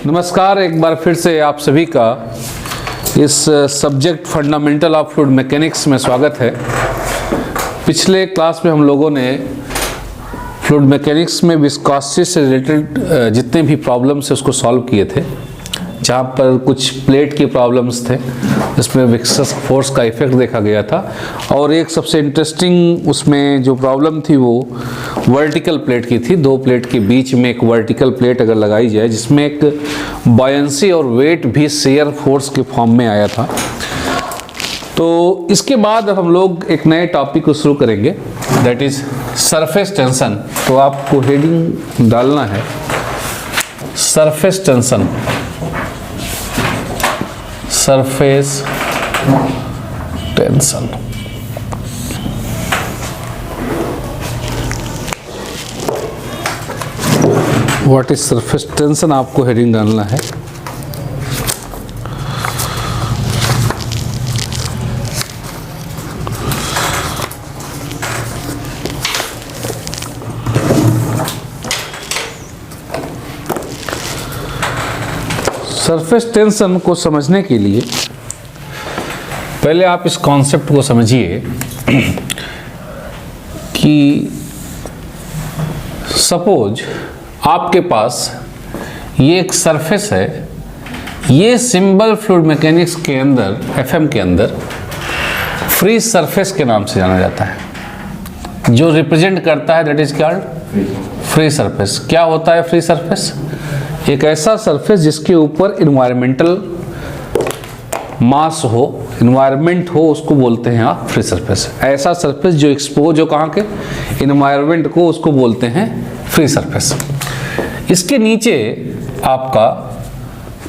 नमस्कार, एक बार फिर से आप सभी का इस subject fundamental of fluid mechanics में स्वागत है। पिछले क्लास में हम लोगों ने फ्लूइड मैकेनिक्स में विस्कोसिटी से रिलेटेड जितने भी प्रॉब्लम्स है उसको सॉल्व किए थे, जहाँ पर कुछ प्लेट के प्रॉब्लम्स थे जिसमें विस्कस फोर्स का इफेक्ट देखा गया था, और एक सबसे इंटरेस्टिंग उसमें जो प्रॉब्लम थी वो वर्टिकल प्लेट की थी। दो प्लेट के बीच में एक वर्टिकल प्लेट अगर लगाई जाए जिसमें एक बॉयंसी और वेट भी शेयर फोर्स के फॉर्म में आया था। तो इसके बाद हम लोग एक नए टॉपिक को शुरू करेंगे, दैट इज सरफेस टेंशन। तो आपको हेडिंग डालना है surface tension, surface tension. What is surface tension, आपको हेडिंग डालना है। सरफेस टेंशन को समझने के लिए पहले आप इस कॉन्सेप्ट को समझिए कि सपोज आपके पास ये एक सरफेस है, ये सिंबल फ्लूइड मैकेनिक्स के अंदर, एफएम के अंदर फ्री सरफेस के नाम से जाना जाता है। जो रिप्रेजेंट करता है that is called free surface. क्या होता है फ्री सरफेस? एक ऐसा सरफेस जिसके ऊपर इन्वायरमेंटल मास हो, इन्वायरमेंट हो, उसको बोलते हैं आप फ्री सरफेस। ऐसा सरफेस जो एक्सपोज हो कहाँ के, इन्वायरमेंट को, उसको बोलते हैं फ्री सरफेस। इसके नीचे आपका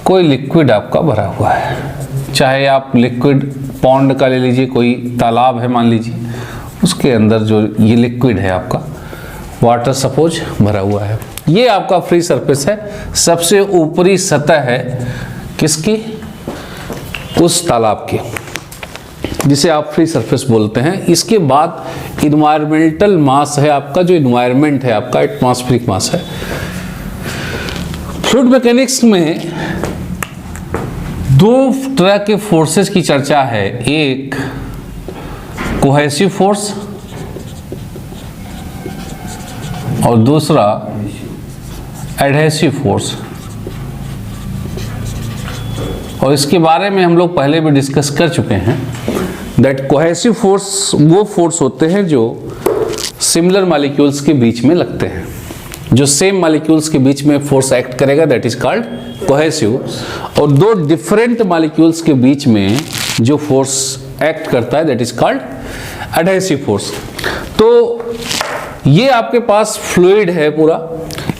कोई लिक्विड आपका भरा हुआ है, चाहे आप लिक्विड पॉन्ड का ले लीजिए, कोई तालाब है मान लीजिए, उसके अंदर जो ये लिक्विड है आपका वाटर सपोज भरा हुआ है, ये आपका फ्री सरफेस है। सबसे ऊपरी सतह है किसकी? उस तालाब की, जिसे आप फ्री सरफेस बोलते हैं। इसके बाद इन्वायरमेंटल मास है आपका, जो इन्वायरमेंट है आपका एटमॉस्फेरिक मास है। फ्लूइड मैकेनिक्स में दो तरह के फोर्सेस की चर्चा है, एक कोहेसिव फोर्स और दूसरा एडहेसिव फोर्स। और इसके बारे में हम लोग पहले भी डिस्कस कर चुके हैं दैट कोहेसिव फोर्स वो फोर्स होते हैं जो सिमिलर मॉलिक्यूल्स के बीच में लगते हैं। जो सेम मॉलिक्यूल्स के बीच में फोर्स एक्ट करेगा दैट इज कॉल्ड कोहेसिव, और दो डिफरेंट मॉलिक्यूल्स के बीच में जो फोर्स एक्ट करता है that is called adhesive force. तो ये आपके पास फ्लूइड है पूरा,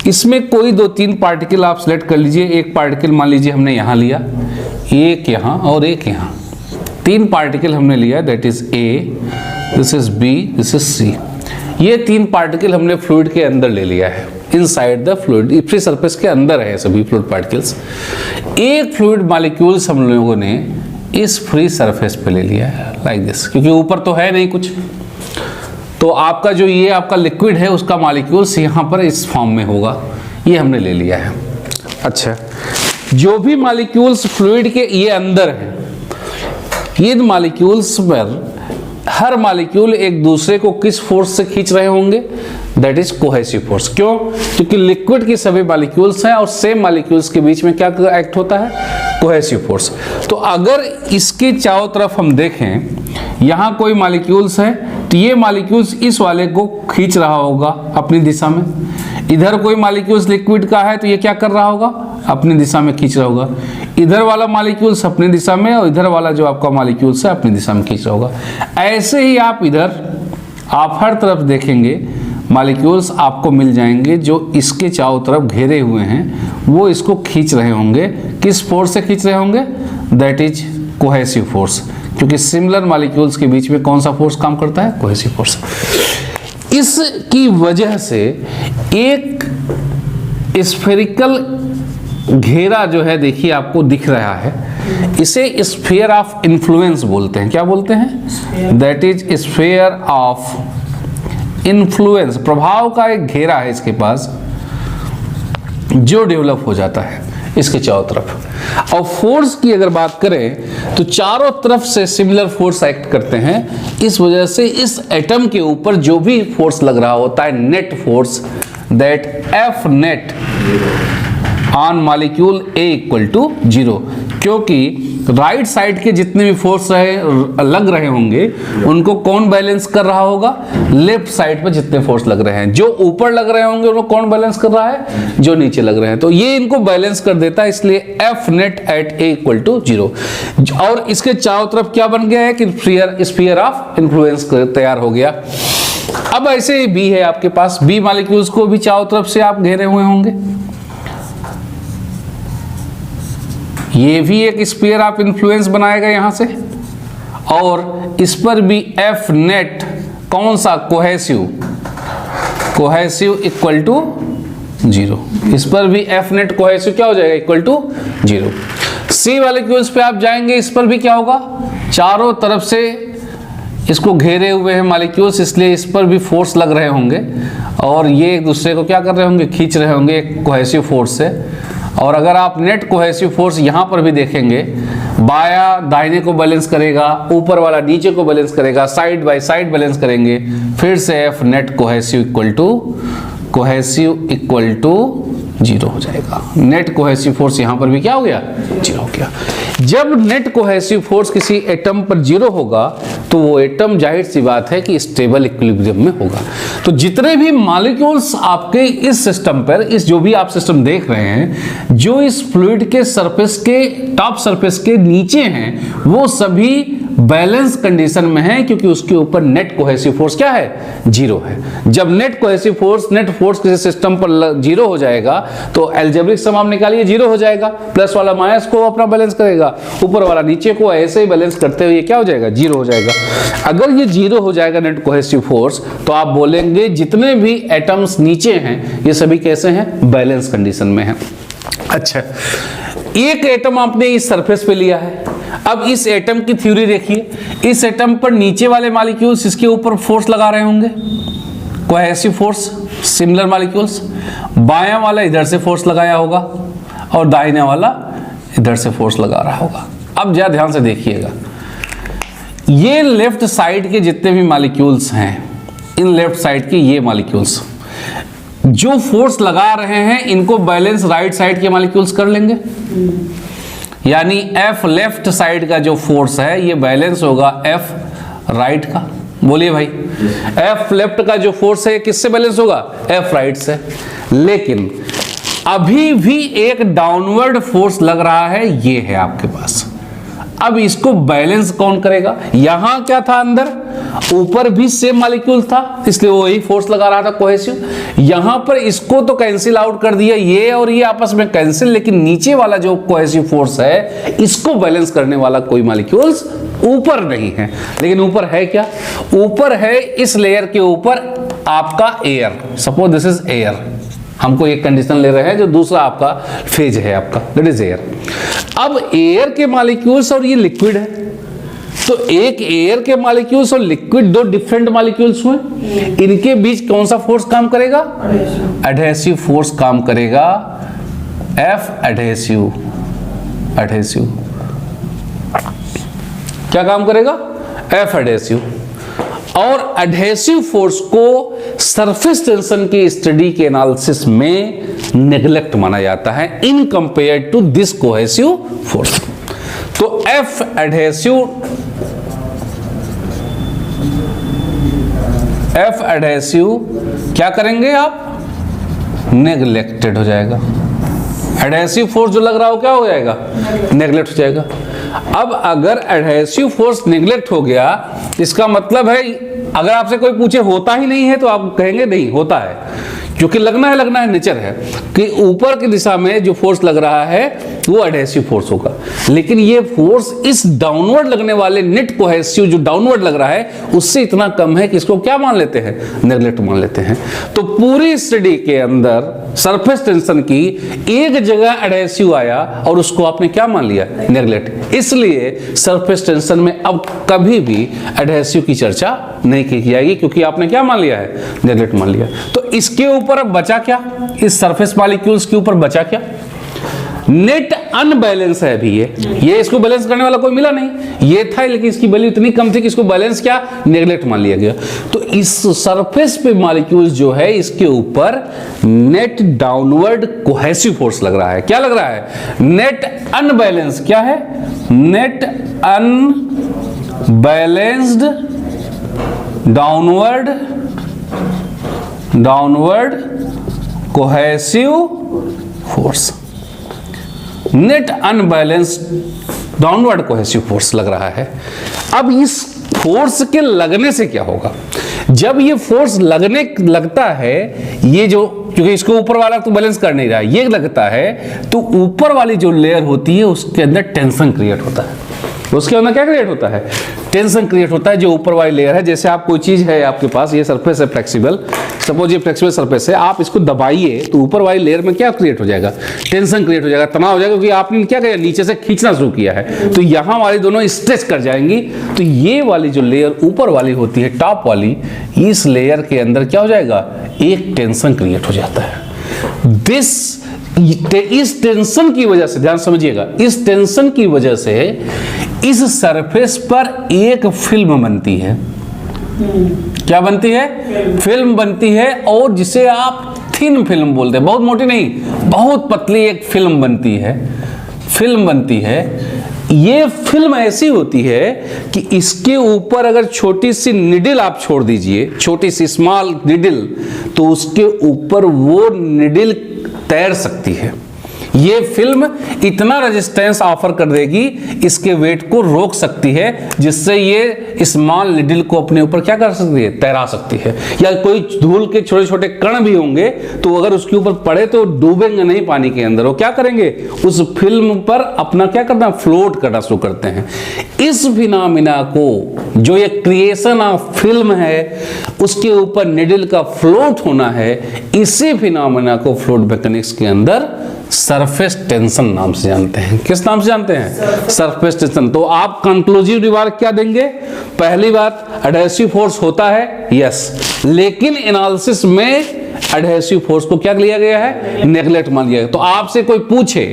इसमें कोई दो तीन पार्टिकल आप सिलेक्ट कर लीजिए। एक पार्टिकल मान लीजिए हमने यहाँ लिया, एक यहाँ और एक यहाँ, तीन पार्टिकल हमने लिया, that is A, this is B, this is C. ये तीन पार्टिकल हमने फ्लूइड के अंदर ले लिया है, inside the fluid, free surface के अंदर है सभी फ्लूइड पार्टिकल्स। एक फ्लूइड मॉलिक्यूल्स हम लोगों ने इस फ्री सरफेस पे ले लिया है लाइक दिस, क्योंकि ऊपर तो है नहीं कुछ, तो आपका जो ये आपका लिक्विड है उसका मॉलिक्यूल्स यहाँ पर इस फॉर्म में होगा, ये हमने ले लिया है। अच्छा, जो भी मॉलिक्यूल्स फ्लूइड के ये अंदर हैं, इन मॉलिक्यूल्स पर हर मॉलिक्यूल एक दूसरे को किस फोर्स से खींच रहे होंगे? That is cohesive force. क्यों? क्योंकि लिक्विड की सभी मॉलिक्यूल्स हैं और सेम मॉलिक्यूल्स के बीच में क्या एक्ट होता है? Cohesive force. तो अगर इसके चारों तरफ हम देखें, यहाँ कोई मॉलिक्यूल्स है तो ये मॉलिक्यूल्स इस वाले को खींच रहा होगा अपनी दिशा में। इधर कोई मॉलिक्यूल्स लिक्विड का है तो ये क्या कर रहा होगा? अपनी दिशा में खींच रहा होगा। इधर वाला मॉलिक्यूल्स अपनी दिशा में और इधर वाला जो आपका मॉलिक्यूल्स है अपनी दिशा में खींच रहा होगा। ऐसे ही आप इधर आप हर तरफ देखेंगे मॉलिक्यूल्स आपको मिल जाएंगे जो इसके चारों तरफ घेरे हुए हैं, वो इसको खींच रहे होंगे। किस फोर्स से खींच रहे होंगे? दैट इज कोहेसिव फोर्स, क्योंकि सिमिलर मॉलिक्यूल्स के बीच में कौन सा फोर्स काम करता है? Cohesive force. इसकी वजह से एक स्फेरिकल घेरा जो है देखिए आपको दिख रहा है, इसे स्फीयर ऑफ इन्फ्लुएंस बोलते हैं। क्या बोलते हैं? That is sphere of influence, प्रभाव का एक घेरा है इसके पास जो डेवलप हो जाता है। इसके चारों तरफ। और फोर्स की अगर बात करें तो चारों तरफ से सिमिलर फोर्स एक्ट करते हैं, इस वजह से इस एटम के ऊपर जो भी फोर्स लग रहा होता है net force, that F net on molecule A equal to 0, क्योंकि राइट साइड के जितने भी फोर्स लग रहे होंगे उनको कौन बैलेंस कर रहा होगा? लेफ्ट साइड पर जितने फोर्स लग रहे हैं। जो ऊपर लग रहे होंगे उनको कौन बैलेंस कर रहा है? जो नीचे लग रहे हैं। तो ये इनको बैलेंस कर देता है, इसलिए F net at A equal to 0। और इसके चारों तरफ क्या बन गया है कि स्फीयर ऑफ इन्फ्लुएंस तैयार हो गया। अब ऐसे ही बी है आपके पास, बी मॉलिक्यूल्स को भी चारों तरफ से आप घेरे हुए होंगे। ये भी एक स्फीयर ऑफ इन्फ्लुएंस बनाएगा यहां से, और इस पर भी एफ नेट कौन सा? Cohesive equal to 0। इस पर भी एफ नेट कोहेसिव क्या हो जाएगा? Equal to 0। सी मॉलिक्यूल्स पे आप जाएंगे, इस पर भी क्या होगा? चारों तरफ से इसको घेरे हुए हैं मॉलिक्यूल्स, इसलिए इस पर भी फोर्स लग रहे होंगे और ये एक दूसरे को क्या कर रहे होंगे? खींच रहे होंगे एक कोहेसिव फोर्स से। और अगर आप नेट कोहेसिव फोर्स यहाँ पर भी देखेंगे, बाया दाहिने को बैलेंस करेगा, ऊपर वाला नीचे को बैलेंस करेगा, साइड बाय साइड बैलेंस करेंगे, फिर से F net cohesive equal to 0 हो जाएगा। नेट कोहेसिव फोर्स यहाँ पर भी क्या हो गया? 0 हो गया। जब नेट कोहेसिव फोर्स किसी एटम पर 0 होगा तो वो एटम जाहिर सी बात है कि स्टेबल इक्विलिब्रियम में होगा। तो जितने भी मॉलिक्यूल्स आपके इस सिस्टम पर, इस जो भी आप सिस्टम देख रहे हैं, जो इस फ्लूइड के सरफेस के टॉप सरफेस के नीचे हैं, वो सभी बैलेंस कंडीशन में है, क्योंकि उसके ऊपर नेट कोहेसिव फोर्स क्या है? 0 है। जब net cohesive force, net force किसी सिस्टम पर 0 हो जाएगा तो अलजेब्रिक सम आप निकालिए 0 हो जाएगा। प्लस वाला माइनस को अपना बैलेंस करेगा, ऊपर वाला नीचे को ऐसे ही बैलेंस करते हुए क्या हो जाएगा? 0 हो जाएगा। अगर ये 0 हो जाएगा नेट कोहेसिव फोर्स, तो आप बोलेंगे जितने भी एटम्स नीचे हैं ये सभी कैसे हैं? बैलेंस कंडीशन में हैं। अच्छा, एक एटम आपने इस सरफेस पे लिया है। अब इस एटम की थ्योरी देखिए, इस एटम पर नीचे वाले मॉलिक्यूल्स इसके ऊपर फोर्स लगा रहे होंगे, कोहेसिव फोर्स, सिमिलर मॉलिक्यूल्स। बायां वाला इधर से फोर्स लगाया होगा और दाहिने वाला इधर से फोर्स लगा रहा होगा। अब जरा ध्यान से देखिएगा, ये लेफ्ट साइड के जितने भी मॉलिक्यूल्स हैं, इन लेफ्ट साइड के ये मॉलिक्यूल्स जो फोर्स लगा रहे हैं, इनको बैलेंस राइट साइड के मॉलिक्यूल्स कर लेंगे। यानी एफ लेफ्ट साइड का जो फोर्स है ये बैलेंस होगा एफ राइट का। बोलिए भाई, एफ लेफ्ट का जो फोर्स है किससे बैलेंस होगा? एफ राइट से। लेकिन अभी भी एक डाउनवर्ड फोर्स लग रहा है, ये है आपके पास। अब इसको बैलेंस कौन करेगा? यहां क्या था? अंदर ऊपर भी सेम मॉलिक्यूल था, इसलिए वही फोर्स लगा रहा था कोहेसिव। यहां पर इसको तो कैंसिल आउट कर दिया, ये और ये आपस में कैंसिल, लेकिन नीचे वाला जो कोहेसिव फोर्स है इसको बैलेंस करने वाला कोई मॉलिक्यूल्स ऊपर नहीं है। लेकिन ऊपर है क्या? ऊपर है इस लेयर के ऊपर आपका air. Suppose this is air, हमको एक कंडीशन ले रहे हैं जो दूसरा आपका फेज है आपका, दैट इज एयर। अब एयर के मॉलिक्यूल्स और ये लिक्विड है, तो एक एयर के मॉलिक्यूल्स और लिक्विड दो डिफरेंट मॉलिक्यूल्स हुए, इनके बीच कौन सा फोर्स काम करेगा? एडहेसिव फोर्स काम करेगा, एफ एडहेसिव। एडहेसिव क्या काम करेगा? F adhesive. और एडहेसिव फोर्स को सरफेस टेंशन की स्टडी के एनालिसिस में नेग्लेक्ट माना जाता है in compare to this cohesive force. तो एफ एडहेसिव क्या करेंगे आप? नेग्लेक्टेड हो जाएगा। एडहेसिव फोर्स जो लग रहा हो क्या हो जाएगा? नेग्लेक्ट हो जाएगा। अब अगर एडहेसिव फोर्स नेग्लेक्ट हो गया, इसका मतलब है अगर आपसे कोई पूछे होता ही नहीं है तो आप कहेंगे नहीं होता है, क्योंकि लगना है नेचर है कि ऊपर की दिशा में जो फोर्स लग रहा है वो एडहेसिव फोर्स होगा। लेकिन ये फोर्स इस डाउनवर्ड लगने वाले नेट कोहेसिव जो डाउनवर्ड लग रहा है उससे इतना कम है कि इसको क्या मान लेते हैं? नेग्लेक्ट मान लेते हैं। तो पूरी स्टडी के अंदर सरफेस टेंशन की एक जगह एडहेसिव आया और उसको आपने क्या मान लिया? नेग्लेक्ट। इसलिए सरफेस टेंशन में अब कभी भी एडहेसिव की चर्चा नहीं की जाएगी, क्योंकि आपने क्या मान लिया है? नेग्लेक्ट मान लिया। तो इसके ऊपर अब बचा क्या? इस सरफेस मॉलिक्यूल्स के ऊपर बचा क्या? नेट अनबैलेंस है अभी ये इसको बैलेंस करने वाला कोई मिला नहीं, ये था लेकिन इसकी वैल्यू इतनी कम थी कि इसको बैलेंस क्या नेगलेक्ट मान लिया गया। तो इस सरफेस पे मॉलिक्यूल्स जो है इसके ऊपर नेट डाउनवर्ड कोहेसिव फोर्स लग रहा है। क्या लग रहा है? नेट अनबैलेंस क्या है? Net unbalanced downward cohesive force, net unbalanced downward cohesive force लग रहा है। अब इस फोर्स के लगने से क्या होगा? जब ये फोर्स लगता है, ये जो क्योंकि इसको ऊपर वाला तो बैलेंस कर नहीं रहा है, ये लगता है तो ऊपर वाली जो लेयर होती है उसके अंदर टेंशन क्रिएट होता है। उसके अंदर क्या क्रिएट होता है? टेंशन क्रिएट होता है। जो ऊपर वाली लेयर है, जैसे आप कोई चीज है आपके पास, ये सरफेस है फ्लेक्सिबल, सपोज ये फ्लेक्सिबल सरफेस है, आप इसको दबाइए तो ऊपर वाली लेयर में क्या क्रिएट हो जाएगा? टेंशन क्रिएट हो जाएगा, तनाव हो जाएगा, क्योंकि आपने क्या किया? नीचे से खींचना शुरू किया है, तो यहां वाली दोनों स्ट्रेच कर जाएंगी। तो ये वाली जो लेयर ऊपर वाली होती है, टॉप वाली, इस लेयर के अंदर क्या हो जाएगा? एक टेंशन क्रिएट हो जाता है। इस टेंशन की वजह से, ध्यान समझिएगा, इस टेंशन की वजह से इस सरफेस पर एक फिल्म बनती है। क्या बनती है? फिल्म बनती है, और जिसे आप थिन फिल्म बोलते हैं, बहुत मोटी नहीं, बहुत पतली एक फिल्म बनती है। फिल्म बनती है, ये फिल्म ऐसी होती है कि इसके ऊपर अगर छोटी सी निडल आप छोड़ दीजिए, छोटी सी स्मॉल निडल, तो उसके ऊपर वो निडल तैर सकती है। ये फिल्म इतना रेजिस्टेंस ऑफर कर देगी, इसके वेट को रोक सकती है, जिससे ये स्मॉल निडल को अपने ऊपर क्या कर सकती है? तैरा सकती है। या कोई धूल के छोटे छोटे कण भी होंगे तो अगर उसके ऊपर पड़े तो डूबेंगे नहीं पानी के अंदर, वो क्या करेंगे? उस फिल्म पर अपना क्या करना? फ्लोट करना शुरू करते हैं। इस फिनोमिना को, जो ये क्रिएशन ऑफ फिल्म है, उसके ऊपर निडल का फ्लोट होना है, इसी फिनोमिना को फ्लूइड मैकेनिक्स के अंदर सरफेस टेंशन नाम से जानते हैं। किस नाम से जानते हैं? Surface tension. तो आप कंक्लूसिव रिमार्क क्या देंगे? पहली बात, एडहेसिव फोर्स होता है, यस, लेकिन एनालिसिस में एडहेसिव फोर्स को क्या लिया गया है? नेगलेक्ट मान लिया गया। तो आपसे कोई पूछे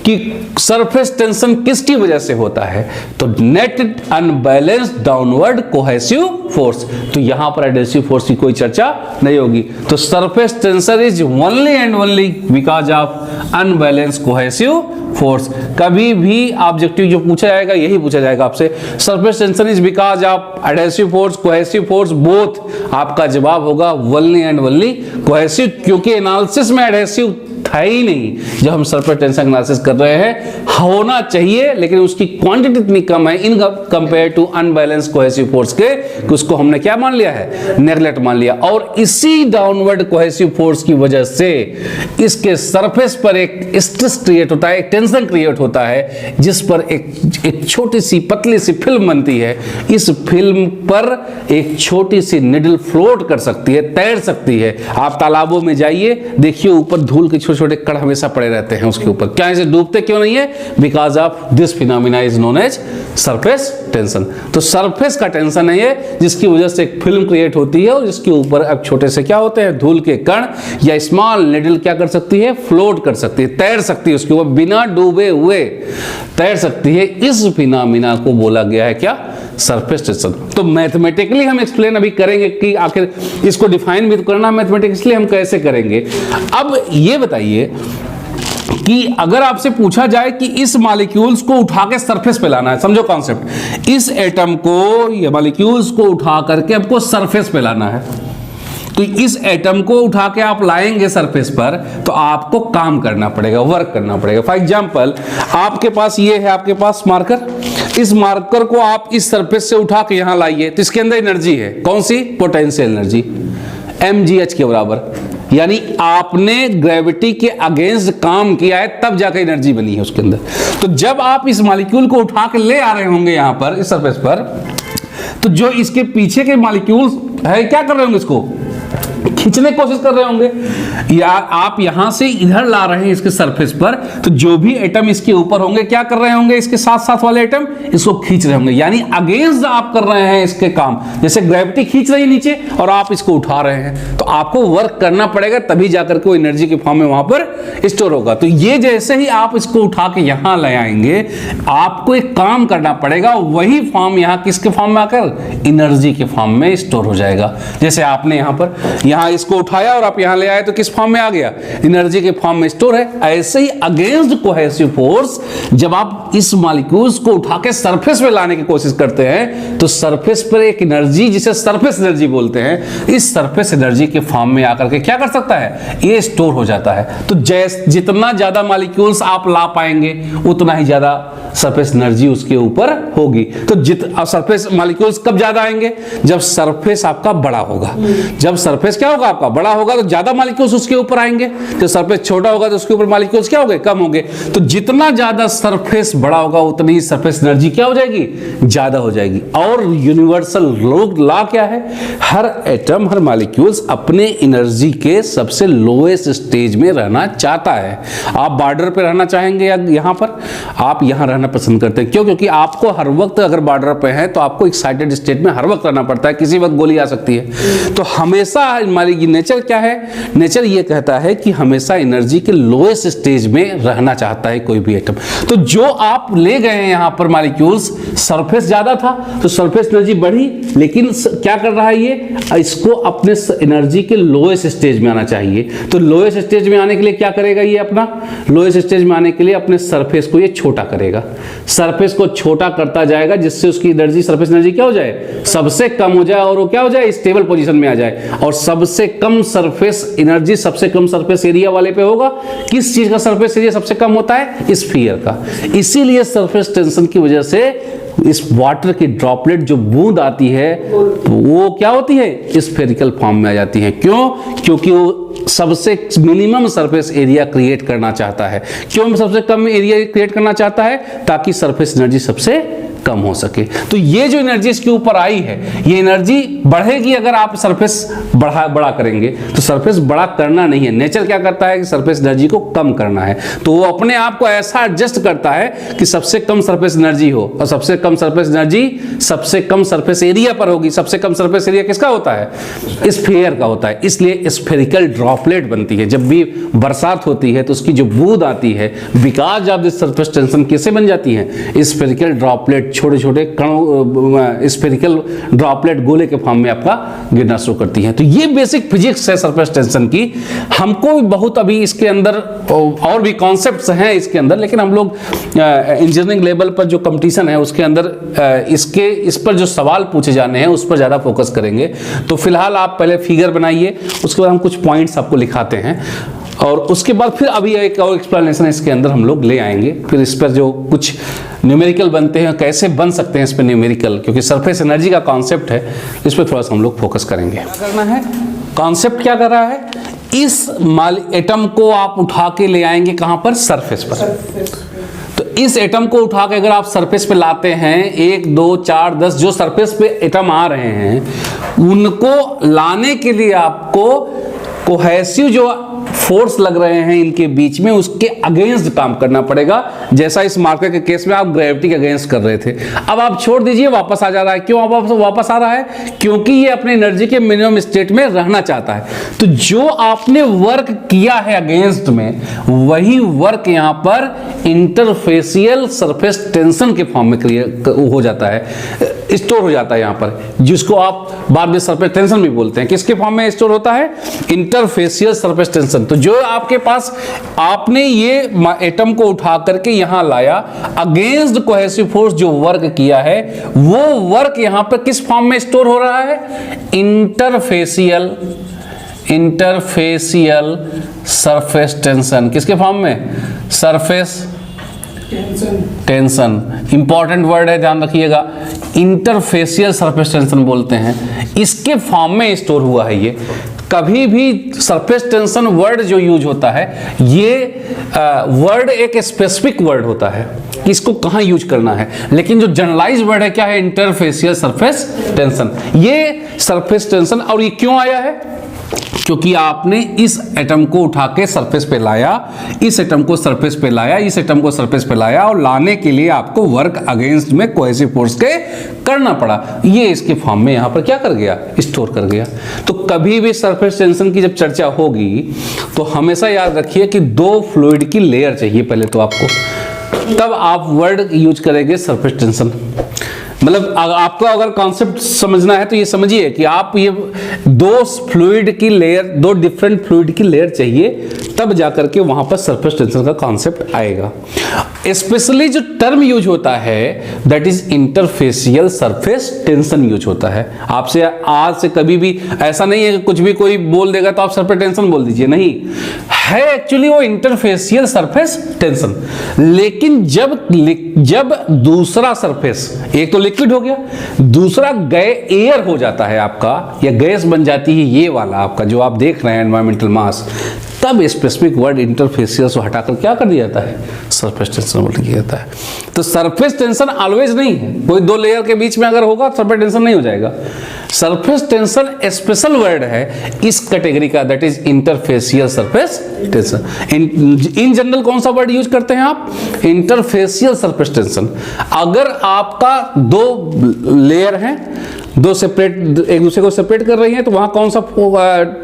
कि सरफेस टेंशन किसकी वजह से होता है, तो net unbalanced downward cohesive force, तो यहां पर एडहेसिव फोर्स की कोई चर्चा नहीं होगी। तो surface tension is only and only because of unbalance cohesive force. कभी भी ऑब्जेक्टिव जो पूछा जाएगा यही पूछा जाएगा आपसे, surface tension is because of adhesive force, cohesive force, both. आपका जवाब होगा ओनली एंड ओनली कोहेसिव, क्योंकि एनालिसिस में एडहेसिव था ही नहीं। जब हम सरफेस टेंशन एनालिसिस कर रहे हैं, होना चाहिए लेकिन उसकी क्वांटिटी इतनी कम है in compare to unbalance cohesive force के, कि उसको हमने क्या मान लिया है? नेगलेक्ट मान लिया। और इसी डाउनवर्ड कोहेसिव फोर्स की वजह से इसके सरफेस पर एक स्ट्रेस क्रिएट होता है, एक टेंशन क्रिएट होता है, जिस पर एक छोटी सी पतली सी फिल्म बनती है। इस फिल्म पर एक छोटी सी निडल फ्लोट कर सकती है, तैर सकती है। आप तालाबों में जाइए, देखिए ऊपर धूल के छोटे छोटे कण हमेशा पड़े रहते हैं उसके ऊपर। क्या इसे डूबते क्यों नहीं है? Because of this phenomena is known as surface tension. तो सरफेस का टेंशन है ये, जिसकी वजह से एक फिल्म क्रिएट होती है, और जिसके ऊपर अब छोटे से क्या होते हैं? धूल के कण या स्मॉल निडल क्या कर सकती है? फ्लोट कर सकती है, तैर सकती है, उसके ऊपर बिना डूबे हुए तैर सकती है। इस फिनोमिना को बोला गया है क्या? Surface tension. तो मैथमेटिकली हम एक्सप्लेन अभी करेंगे कि आखिर इसको डिफाइन भी तो करना, मैथमेटिकली हम कैसे करेंगे। अब ये बताइए कि अगर आपसे पूछा जाए कि इस मॉलिक्यूल्स को उठा के सरफेस पे लाना है, समझो कॉन्सेप्ट, इस एटम को, ये मॉलिक्यूल्स को उठा करके आपको सरफेस पे लाना है, तो इस एटम को उठा के आप लाएंगे सरफेस पर, तो आपको काम करना पड़ेगा, वर्क करना पड़ेगा। फॉर एग्जांपल, आपके पास ये है, आपके पास मार्कर, इस मार्कर को आप इस सरफेस से उठा के यहां लाइए, तो इसके अंदर एनर्जी है, कौन सी? पोटेंशियल एनर्जी, mgh के बराबर। यानी आपने ग्रेविटी के अगेंस्ट काम किया है, तब जाकर एनर्जी बनी है उसके अंदर। तो जब आप इस मॉलिक्यूल को उठा के ले आ रहे होंगे यहां पर इस सरफेस पर, तो जो इसके पीछे के मॉलिक्यूल्स है क्या कर रहे होंगे? इसको खींचने की कोशिश कर रहे होंगे, या आप यहां से इधर ला रहे हैं इसके सरफेस पर, तो जो भी एटम इसके ऊपर होंगे क्या कर रहे होंगे, इसके साथ साथ वाले एटम इसको खींच रहे होंगे, यानी अगेंस्ट आप कर रहे हैं इसके काम। जैसे ग्रेविटी खींच रही है नीचे और आप इसको उठा रहे हैं, तो आपको वर्क करना पड़ेगा, तभी जाकर के वो एनर्जी के फॉर्म में वहां पर स्टोर होगा। तो ये जैसे ही आप इसको उठा के यहां ले आएंगे, आपको एक काम करना पड़ेगा, वही फॉर्म यहां किसके फॉर्म में आकर एनर्जी के फॉर्म में स्टोर हो जाएगा। जैसे आपने यहां पर इसको उठाया और आप यहां ले आए, तो किस फॉर्म में आ गया, एनर्जी के फॉर्म में स्टोर है। ऐसे ही अगेंस्ट कोहेसिव फोर्स जब आप इस मॉलिक्यूल्स को उठा के सरफेस पे लाने की कोशिश करते हैं, तो सरफेस पर एक एनर्जी जिसे सरफेस एनर्जी बोलते हैं, इस सरफेस एनर्जी के फॉर्म में आकर के क्या कर सकता है, ये स्टोर हो जाता है। तो जितना ज्यादा मॉलिक्यूल्स आप ला पाएंगे उतना ही ज्यादा सरफेस एनर्जी उसके ऊपर होगी। तो सरफेस मॉलिक्यूल्स कब ज्यादा आएंगे, जब सरफेस आपका बड़ा होगा। जब सरफेस क्या होगा, आपका बड़ा होगा, तो ज्यादा मॉलिक्यूल्स उसके ऊपर आएंगे। तो सरफेस छोटा होगा तो उसके ऊपर मॉलिक्यूल्स क्या होंगे, कम होंगे। तो जितना ज्यादा सरफेस बड़ा होगा उतनी ही सरफेस एनर्जी क्या हो जाएगी, ज्यादा हो जाएगी। और यूनिवर्सल लॉ क्या है, हर एटम हर मॉलिक्यूल्स अपने एनर्जी के सबसे लोएस्ट स्टेज में रहना चाहता है। आप बॉर्डर पे रहना चाहेंगे या यहां पर, आप यहां रहना पसंद करते हैं। क्यों, क्योंकि आपको हर वक्त अगर बॉर्डर पे है तो आपको एक्साइटेड स्टेट में हर वक्त रहना पड़ता है, किसी वक्त गोली आ सकती है। तो हमेशा हमारी नेचर क्या है, नेचर ये कहता है कि हमेशा एनर्जी के लोएस्ट स्टेज में रहना चाहता है कोई भी एटम। तो जो आप ले गए हैं यहां पर मॉलिक्यूल्स, सरफेस ज्यादा था तो सरफेस एनर्जी बढ़ी, लेकिन क्या कर रहा है ये, इसको अपने एनर्जी के लोएस्ट स्टेज में आना चाहिए। तो लोएस्ट स्टेज में आने के लिए क्या करेगा ये, अपना लोएस्ट स्टेज में आने के लिए अपने सरफेस को ये छोटा करेगा, सरफेस को छोटा करता जाएगा, जिससे उसकी एनर्जी, सरफेस एनर्जी क्या हो जाए, सबसे कम हो जाए, और वो क्या हो जाए, स्टेबल पोजीशन में आ जाए। और सबसे कम सरफेस एनर्जी सबसे कम सरफेस एरिया वाले पे होगा। किस चीज का सरफेस एरिया सबसे कम होता है, स्फीयर का। इसीलिए सरफेस टेंशन की वजह से इस वाटर की ड्रॉपलेट जो बूंद आती है वो क्या होती है, स्फेरिकल फॉर्म में आ जाती है। क्यों, क्योंकि वो सबसे मिनिमम सरफेस एरिया क्रिएट करना चाहता है। क्यों सबसे कम एरिया क्रिएट करना चाहता है, ताकि सरफेस एनर्जी सबसे कम हो सके। तो ये जो एनर्जी इसके ऊपर आई है, ये एनर्जी बढ़ेगी अगर आप सरफेस बड़ा करेंगे। तो सरफेस बड़ा करना नहीं है, नेचर क्या करता है कि सरफेस एनर्जी को कम करना है। तो वो अपने आप को ऐसा एडजस्ट करता है कि सबसे कम सरफेस एनर्जी हो, और सबसे कम सरफेस एनर्जी सबसे कम सरफेस एरिया पर होगी। सबसे कम सरफेस एरिया किसका होता है, स्फीयर का होता है। इसलिए स्फेरिकल ड्रॉपलेट बनती है। जब भी बरसात होती है तो उसकी जो बूंद आती है, because of this surface tension कैसे बन जाती है, स्फेरिकल ड्रॉपलेट, छोटे छोटे कणों, स्फेरिकल ड्रॉपलेट गोले के फॉर्म में आपका गिरना शुरू करती है। तो ये बेसिक फिजिक्स है सरफेस टेंशन की। हमको बहुत अभी इसके अंदर और भी कॉन्सेप्ट्स हैं इसके अंदर, लेकिन हम लोग इंजीनियरिंग लेवल पर जो कंपटीशन है उसके अंदर इस पर जो सवाल पूछे जाने हैं उस पर ज़्यादा फोकस करेंगे। तो फिलहाल आप पहले फिगर बनाइए, उसके बाद हम कुछ पॉइंट्स आपको लिखाते हैं, और उसके बाद फिर अभी एक और एक्सप्लेनेशन इसके अंदर हम लोग ले आएंगे। फिर इस पर जो कुछ न्यूमेरिकल बनते हैं, कैसे बन सकते हैं इस पर न्यूमेरिकल, क्योंकि सरफेस एनर्जी का कॉन्सेप्ट है, इस पर थोड़ा सा हम लोग फोकस करेंगे। क्या करना है, कॉन्सेप्ट क्या कर रहा है, इस एटम को आप उठा के ले आएंगे कहां पर, सरफेस पर। तो इस एटम को उठा के अगर आप सरफेस पे लाते हैं, 1 2 4 10 जो सरफेस पे एटम आ रहे हैं, उनको लाने के लिए आपको कोहेसिव जो फोर्स लग रहे हैं इनके बीच में, उसके अगेंस्ट काम करना पड़ेगा। जैसा इस मार्कर के केस में आप ग्रेविटी के अगेंस्ट कर रहे थे, अब आप छोड़ दीजिए, वापस आ जा रहा है। क्यों वापस आ रहा है, क्योंकि ये अपने एनर्जी के मिनिमम स्टेट में रहना चाहता है। तो जो आपने वर्क किया है अगेंस्ट में, वही वर्क यहां पर इंटरफेसियल सरफेस टेंशन के फॉर्म में क्रिएट हो जाता है, स्टोर हो जाता है यहां पर, जिसको आप बाद में सरफेस टेंशन भी बोलते हैं। किसके फॉर्म में स्टोर होता है, इंटरफेसियल सरफेस टेंशन। तो जो आपके पास, आपने ये एटम को उठा करके यहां लाया, अगेंस्ट कोहेसिव फोर्स जो वर्क किया है, वो वर्क यहां पर किस फॉर्म में स्टोर हो रहा है, इंटरफेसियल सरफेस टेंशन। किसके फॉर्म में, सरफेस टेंशन। इंपॉर्टेंट वर्ड है, ध्यान रखिएगा, इंटरफेसियल सरफेस टेंशन बोलते हैं, इसके फॉर्म में स्टोर हुआ है ये। कभी भी सरफेस टेंशन वर्ड जो यूज होता है, ये वर्ड एक स्पेसिफिक वर्ड होता है कि इसको कहां यूज करना है, लेकिन जो जनरलाइज वर्ड है क्या है, इंटरफेसियल सरफेस टेंशन। ये सरफेस टेंशन, और ये क्यों आया है, क्योंकि आपने इस एटम को उठा के सरफेस पे लाया, इस एटम को सरफेस पे लाया, इस एटम को सरफेस पे लाया, और लाने के लिए आपको वर्क अगेंस्ट में कोहेसिव फोर्स के करना पड़ा। ये इसके फॉर्म में यहां पर क्या कर गया, स्टोर कर गया। तो कभी भी सरफेस टेंशन की जब चर्चा होगी तो हमेशा याद रखिए कि दो फ्लूइड की लेयर चाहिए पहले तो आपको, तब आप वर्ड यूज करेंगे सरफेस टेंशन। मतलब आपको अगर कॉन्सेप्ट समझना है तो ये समझिए कि आप ये दो फ्लूइड की लेयर, दो डिफरेंट फ्लूइड की लेयर चाहिए, तब जाकर के वहां पर सरफेस टेंशन का कॉन्सेप्ट आएगा। स्पेशली जो टर्म यूज होता है that is interfacial surface tension use होता है। आपसे आज से कभी भी ऐसा नहीं है कि कुछ भी कोई बोल देगा तो आप सरफेस टेंशन बोल दीजिए, नहीं है, एक्चुअली वो इंटरफेसियल सरफेस टेंशन। लेकिन जब दूसरा सरफेस, एक तो लिक्विड हो गया, दूसरा एयर हो जाता है आपका, या गैस बन जाती है ये वाला आपका जो आप देख रहे हैं एनवायरमेंटल मास, तब स्पेसिफिक वर्ड इंटरफेसियल से हटाकर क्या कर दिया जाता है, सरफेस टेंशन बोल दिया जाता है। तो सरफेस टेंशन ऑलवेज नहीं है, कोई दो लेयर के बीच में अगर होगा सरफेस टेंशन नहीं हो जाएगा। सरफेस टेंशन स्पेशल वर्ड है इस कैटेगरी का, that is interfacial surface tension. In general कौन सा वर्ड यूज करते हैं आप, इंटरफेसियल सरफेस टेंशन। अगर आपका दो लेयर हैं, दो सेपरेट, एक दूसरे को सेपरेट कर रही हैं, तो वहां कौन सा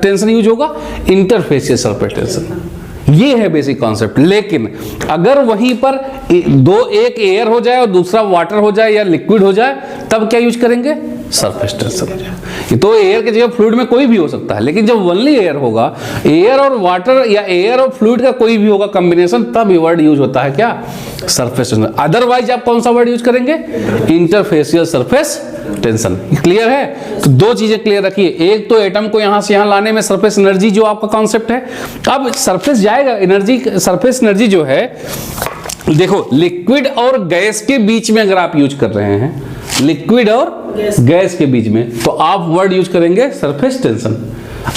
टेंशन यूज होगा, इंटरफेसियल सरफेस टेंशन। ये है बेसिक कॉन्सेप्ट। लेकिन अगर वहीं पर एक एयर हो जाए और दूसरा वाटर हो जाए या लिक्विड हो जाए, तब क्या यूज करेंगे, सरफेस टेंशन। तो एयर की जगह फ्लूइड में कोई भी हो सकता है, लेकिन जब ओनली एयर होगा, एयर और वाटर या एयर और फ्लूइड का कोई भी होगा कॉम्बिनेशन, तब ये वर्ड यूज होता है क्या, सरफेस टेंशन। अदरवाइज आप कौन सा वर्ड यूज करेंगे, इंटरफेसियल सरफेस टेंशन। क्लियर है? तो दो चीजें क्लियर रखिए, एक तो एटम को यहां से यहां लाने में सरफेस एनर्जी जो आपका कॉन्सेप्ट है, अब सरफेस जाएगा एनर्जी, सरफेस एनर्जी जो है, देखो लिक्विड और गैस के बीच में अगर आप यूज कर रहे हैं, लिक्विड और गैस के बीच में, तो आप वर्ड यूज करेंगे सरफेस टेंशन।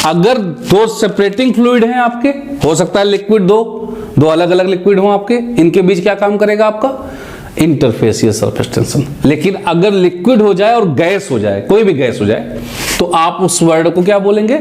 अगर दो सेपरेटिंग फ्लूइड हैं आपके, हो सकता है लिक्विड दो अलग अलग लिक्विड हो आपके, इनके बीच क्या काम करेगा आपका, इंटरफेसियल सरफेस टेंशन। लेकिन अगर लिक्विड हो जाए और गैस हो जाए, कोई भी गैस हो जाए, तो आप उस वर्ड को क्या बोलेंगे,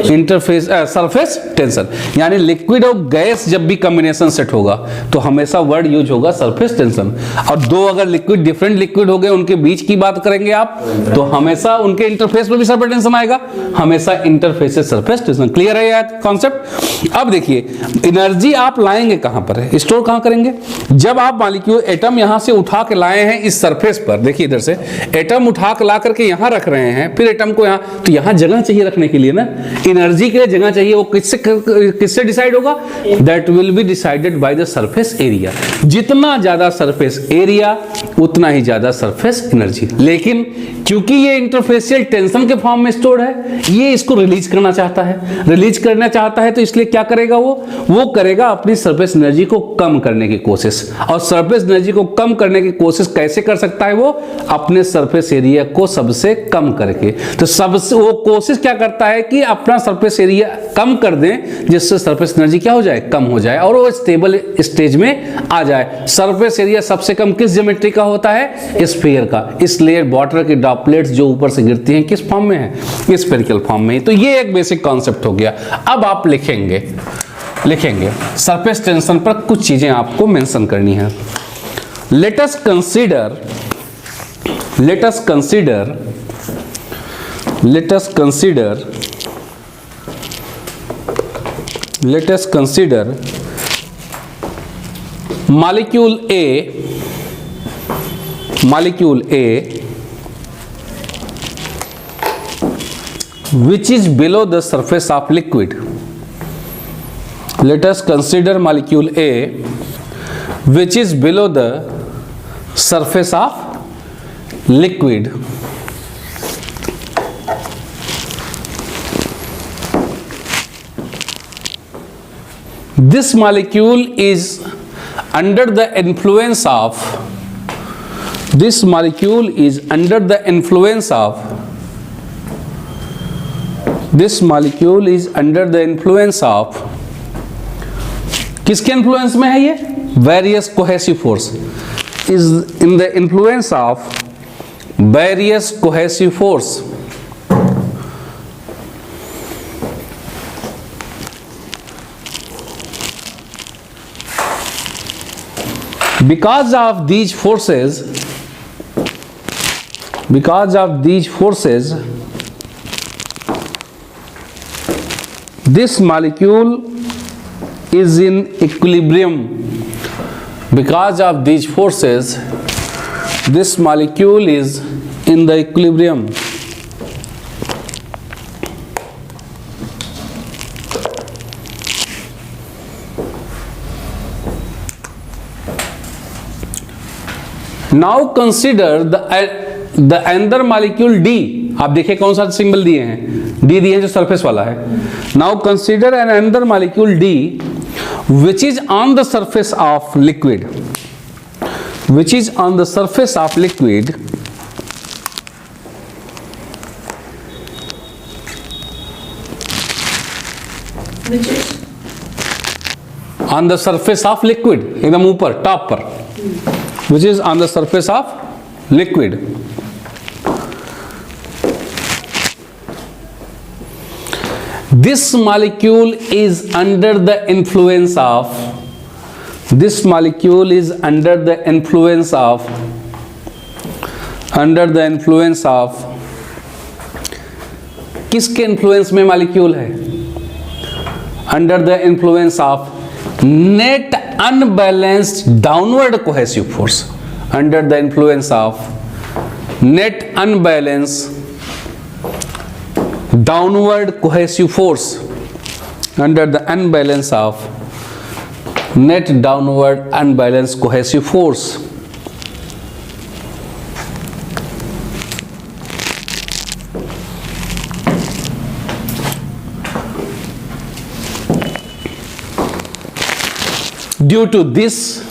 सरफेस टेंशन। यानी लिक्विड और गैस जब भी कॉम्बिनेशन सेट होगा तो हमेशा वर्ड यूज होगा सरफेस टेंशन। और दो अगर लिक्विड, डिफरेंट लिक्विड हो गए, उनके बीच की बात करेंगे आप, तो हमेशा उनके इंटरफेस में भी सरफेस टेंशन आएगा, हमेशा इंटरफेस सरफेस टेंशन। क्लियर है यार कॉन्सेप्ट? अब देखिए एनर्जी आप लाएंगे कहां पर है, स्टोर कहां करेंगे, जब आप मॉलिक्यूल एटम यहां से उठा के लाए हैं इस सरफेस पर, देखिए इधर से एटम उठा के ला करके यहां रख रहे हैं, फिर एटम को यहां, तो यहां जगह चाहिए रखने के लिए ना, एनर्जी के लिए जगह चाहिए। वो किससे डिसाइड होगा, that will be decided by the surface area. जितना ज्यादा सरफेस एरिया उतना ही ज्यादा सरफेस एनर्जी। लेकिन क्योंकि ये इंटरफेसियल टेंशन के फॉर्म में स्टोर्ड है, ये इसको रिलीज करना चाहता है, तो इसलिए क्या करेगा, वो करेगा अपनी सरफेस एनर्जी को कम करने की कोशिश। और सरफेस एनर्जी को कम करने की कोशिश कैसे कर सकता है, वो अपने सरफेस एरिया को सबसे कम करके। तो सबसे वो कोशिश क्या करता है कि अपना सरफेस एरिया कम कर दें, जिससे सरफेस एनर्जी क्या हो जाए, कम हो जाए, और वो स्टेबल स्टेज में आ जाए। सरफेस एरिया सबसे कम किस ज्योमेट्री का होता है, स्फीयर का। इसलिए वाटर की ड्रॉपलेट्स जो ऊपर से गिरती हैं किस फॉर्म में है, स्फेरिकल फॉर्म में। तो ये एक बेसिक कॉन्सेप्ट हो गया। अब आप लिखेंगे सरफेस टेंशन पर कुछ चीजें आपको मेंशन करनी है। let us consider molecule A which is below the surface of liquid. Let us consider molecule A which is below the surface of liquid. This molecule is under the influence of किसके influence में है ये, various cohesive force, is in the influence of various cohesive force. because of these forces, this molecule is in equilibrium. Because of these forces, this molecule is in the equilibrium. Now consider the another molecule D. आप देखिए कौन सा symbol दिए हैं, D दिए हैं जो surface वाला है. Now consider an another molecule D which is on the surface of liquid, which is on the surface of liquid, which is on the surface of liquid, एकदम ऊपर टॉप पर, which is on the surface of liquid. This molecule is under the influence of, this molecule is under the influence of, किसके influence में molecule है? Under the influence of net unbalanced downward cohesive force. Under the influence of net unbalance downward cohesive force, under the unbalance of net downward unbalanced cohesive force. Due to this,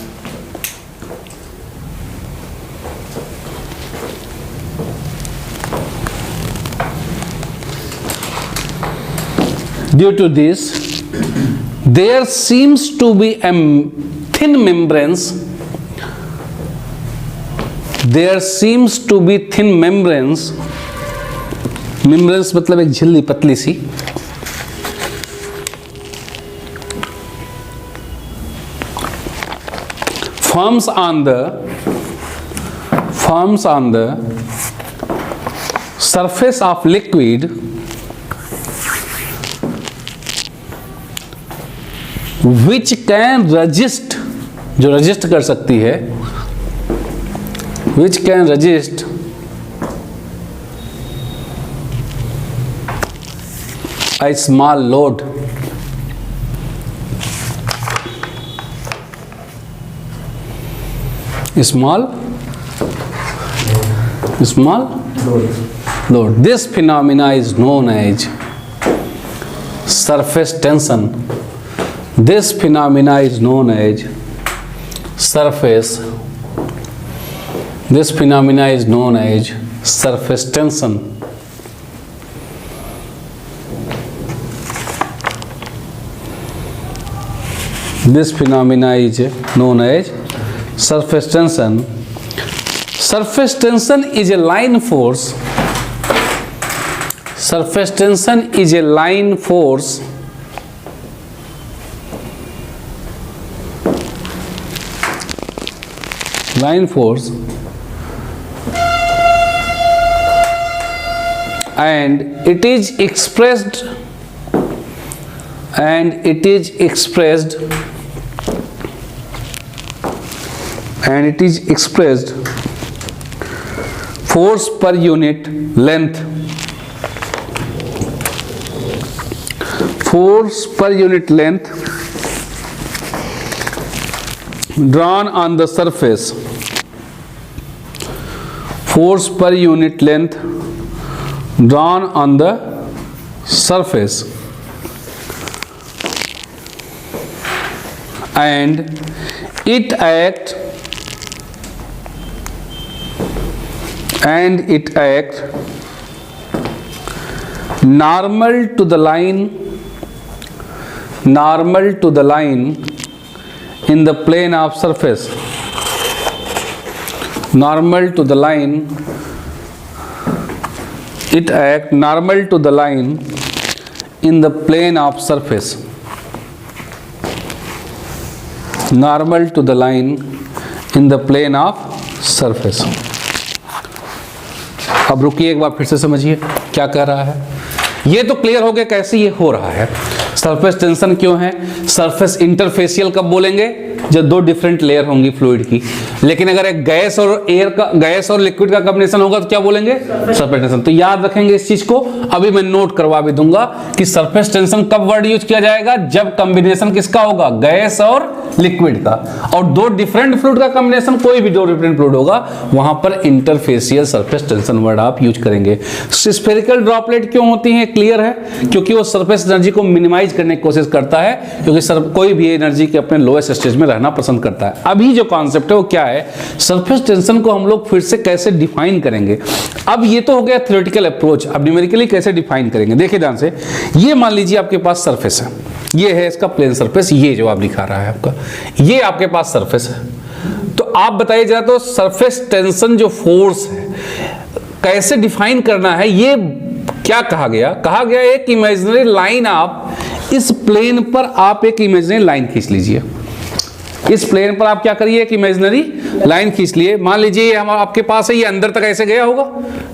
there seems to be a thin membranes. There seems to be thin membranes. Membranes मतलब एक झिल्ली पतली सी. Forms on the surface of liquid which can resist, जो resist कर सकती है, which can resist a small load. Small load. This phenomena is known as surface tension. This phenomena is known as surface. This phenomena is known as surface tension. This phenomena is known as surface tension. Surface tension is a line force. Surface tension is a line force and it is expressed force per unit length. Force per unit length drawn on the surface. Force per unit length drawn on the surface, and it acts normal to the line in the plane of surface. Normal to the line, it acts normal to the line in the plane of surface. Normal to the line in the plane of surface. अब रुकिए एक बार फिर से समझिए क्या कह रहा है। ये तो क्लियर हो गया कैसे ये हो रहा है। सरफेस टेंशन क्यों है, सरफेस इंटरफेशियल कब बोलेंगे, जब दो डिफरेंट लेयर होंगी फ्लूइड की। लेकिन अगर एक गैस और एयर का, गैस और लिक्विड का कॉम्बिनेशन होगा तो क्या बोलेंगे, सरफेस टेंशन। तो याद रखेंगे इस चीज को। अभी मैं नोट करवा भी दूंगा कि सरफेस टेंशन कब वर्ड यूज किया जाएगा, जब कॉम्बिनेशन किसका होगा, गैस और लिक्विड का। और दो डिफरेंट फ्लूइड का कॉम्बिनेशन, कोई भी दो डिफरेंट फ्लूइड होगा, वहां पर इंटरफेशियल सरफेस टेंशन वर्ड आप यूज करेंगे। स्फेरिकल ड्रॉपलेट क्यों होती है, क्लियर है, क्योंकि वो सरफेस एनर्जी को मिनिमाइज करने की कोशिश करता है, क्योंकि कोई भी एनर्जी के अपने लोएस्ट स्टेज में रहना पसंद करता है। अभी जो कॉन्सेप्ट है वो क्या है, सरफेस टेंशन को हम लोग फिर से कैसे डिफाइन करेंगे। अब ये तो हो गया थ्योरेटिकल अप्रोच, अब न्यूमेरिकली कैसे डिफाइन करेंगे। देखिए ध्यान से, ये मान लीजिए आपके पास सरफेस है, ये है इसका प्लेन सरफेस, ये जो आप दिखा रहा है आपका, ये आपके पास सरफेस है। तो आप बताइए जरा, तो सरफेस टेंशन जो फोर्स है कैसे डिफाइन करना है। ये क्या कहा गया, कहा गया एक इमेजिनरी लाइन, आप इस प्लेन पर आप एक इमेजिनरी लाइन खींच लीजिए। इस प्लेन पर आप क्या करिए, एक इमेजिनरी लाइन खींच लिए। मान लीजिए हम आपके पास है, ये अंदर तक ऐसे गया होगा,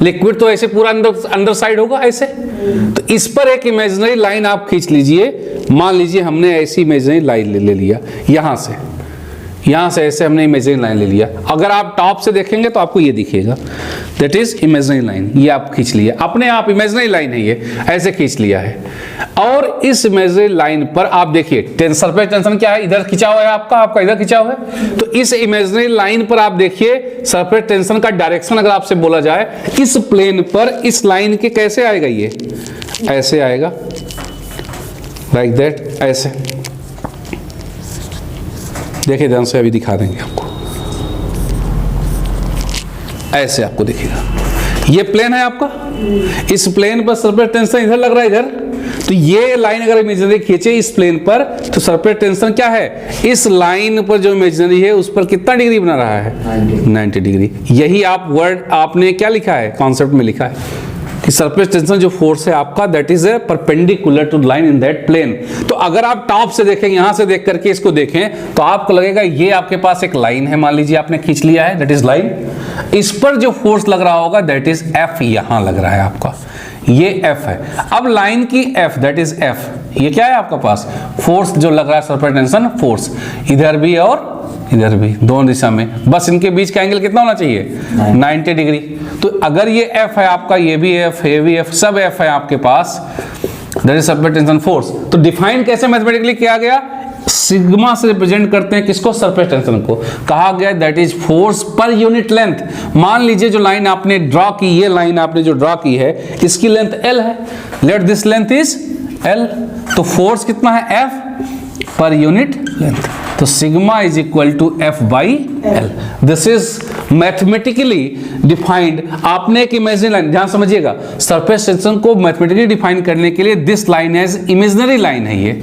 लिक्विड तो ऐसे पूरा अंदर साइड होगा ऐसे। तो इस पर एक इमेजिनरी लाइन आप खींच लीजिए। मान लीजिए हमने ऐसी इमेजिनरी लाइन ले लिया, यहां से ऐसे हमने इमेजिनरी लाइन ले लिया। अगर आप टॉप से देखेंगे तो आपको ये दिखेगा, दैट इज इमेजिनरी लाइन। ये आप खींच लिए अपने आप, इमेजिनरी लाइन है ये, ऐसे खींच लिया है। और इस इमेजिनरी लाइन पर आप देखिए सरफेस टेंशन क्या है, इधर खिंचा हुआ है आपका इधर खिंचा हुआ है। तो इस इमेजिनरी लाइन पर आप देखिए सरफेस टेंशन का डायरेक्शन अगर आपसे बोला जाए, इस प्लेन पर इस लाइन के कैसे आएगा, ये ऐसे आएगा, लाइक दैट, ऐसे। देखिए ध्यान से, अभी दिखा देंगे आपको, ऐसे आपको दिखेगा। ये प्लेन है आपका, इस प्लेन पर सरफेस टेंशन इधर लग रहा है, इधर। तो ये लाइन अगर इमेजिनरी खींचे इस प्लेन पर, तो सरफेस टेंशन क्या है, इस लाइन पर जो इमेजिनरी है उस पर कितना डिग्री बना रहा है, 90 डिग्री। यही आप वर्ड आपने क्या लिखा है, कॉन्सेप्ट में लिखा है कि सरफेस टेंशन जो फोर्स है आपका, that is a perpendicular to line in that plane. तो अगर आप टॉप से देखेंगे, यहां से देख करके इसको देखें, तो आपको लगेगा ये आपके पास एक लाइन है, मान लीजिए आपने खींच लिया है, दैट इज लाइन। इस पर जो फोर्स लग रहा होगा दैट इज एफ, यहां लग रहा है आपका, ये एफ है। अब लाइन की एफ, दैट इज एफ, ये क्या है आपका पास, फोर्स जो लग रहा है सरफेस टेंशन फोर्स, इधर भी और इधर भी, दोनों दिशा में। बस इनके बीच का एंगल कितना होना चाहिए, 90 डिग्री। तो अगर ये एफ है आपका, ये भी एफ, ये भी एफ, सब एफ है आपके पास, that is surface tension force. तो डिफाइन कैसे मैथमेटिकली किया गया, सिग्मा से रिप्रेजेंट करते हैं किसको, सरफेस टेंशन को। कहा गया that is force per unit length. मान लीजिए जो लाइन आपने ड्रॉ की, ये लाइन आपने जो ड्रॉ की है, इसकी लेंथ एल है, let this length is L. तो फोर्स कितना है, एफ पर यूनिट लेंथ। तो sigma is equal to F by L. This is mathematically defined. आपने एक इमेजिनरी लाइन, ध्यान समझिएगा, सरफेस टेंशन को मैथमेटिकली डिफाइन करने के लिए this line as imaginary line है। ये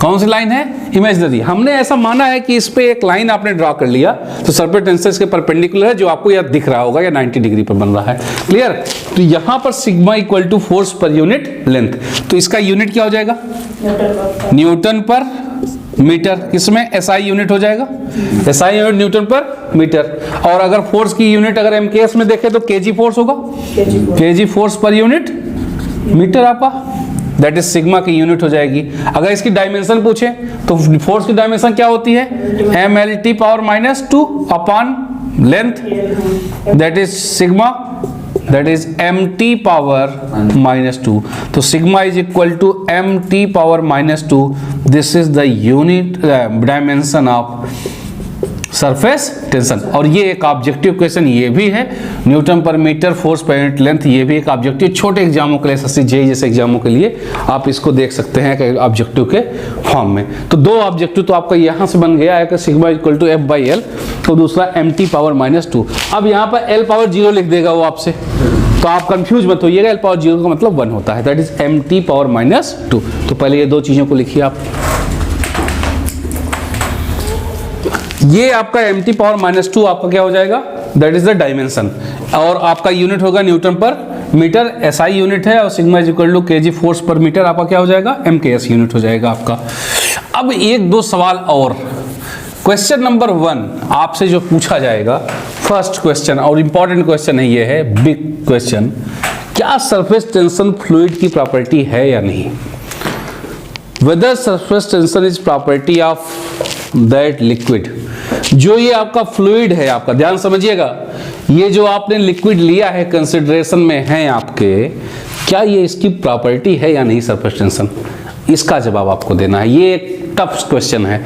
कौन सी लाइन है, इमेजिनरी। हमने ऐसा माना है कि इस पे एक लाइन आपने ड्रॉ कर लिया, तो सरफेस टेंशन इसके परपेंडिकुलर है, जो आपको यह दिख रहा होगा, या 90 डिग्री पर बन रहा है, क्लियर। तो यहां पर sigma equal to force per unit length. तो इसका यूनिट क्या हो जाएगा, न्यूटन पर मीटर। किसमें, एसआई यूनिट हो जाएगा, SI unit Newton per metre. और अगर फोर्स की यूनिट अगर एमकेएस में देखें तो केजी फोर्स होगा, KG force per unit meter आपका, दैट इज सिग्मा की यूनिट हो जाएगी। अगर इसकी डायमेंशन पूछे तो फोर्स की डायमेंशन क्या होती है, mlt power -2 upon length, that is sigma, that is mt power -2। तो sigma is equal to mt power -2। This is the unit dimension of surface tension. और ये एक ऑब्जेक्टिव क्वेश्चन ये भी है, newton per meter force per unit length, ये भी एक ऑब्जेक्टिव, छोटे एग्जामों के लिए, एसएससी जेईई जैसे एग्जामों के लिए आप इसको देख सकते हैं ऑब्जेक्टिव के फॉर्म में। तो दो ऑब्जेक्टिव तो आपका यहाँ से बन गया है कि sigma equal to F by L, तो दूसरा mt पावर -2। अब यहाँ पर l पावर 0 लिख देगा वो आपसे, तो आप कंफ्यूज मत होइएगा, l पावर 0 का मतलब 1 होता है, दैट इज mt पावर -2। तो पहले ये दो चीज़ों को लिखिए आप। ये आपका mt पावर -2 आपका क्या हो जाएगा, दैट इज द डायमेंशन, और आपका यूनिट होगा Newton per metre, SI unit है, और sigma is equal to KG force per meter आपका क्या हो जाएगा, एमकेएस यूनिट हो जाएगा आपका। अब एक दो सवाल और, क्वेश्चन नंबर 1 आपसे जो पूछा जाएगा, फर्स्ट क्वेश्चन और इंपॉर्टेंट क्वेश्चन है, ये है बिग क्वेश्चन, क्या सरफेस टेंशन फ्लूइड की प्रॉपर्टी है या नहीं? Whether surface tension is property of that liquid. जो ये आपका फ्लूइड है, आपका ध्यान समझिएगा, ये जो आपने लिक्विड लिया है कंसिडरेशन में है आपके, क्या ये इसकी प्रॉपर्टी है या नहीं सरफेस टेंशन? इसका जवाब आपको देना है। ये एक टफ क्वेश्चन है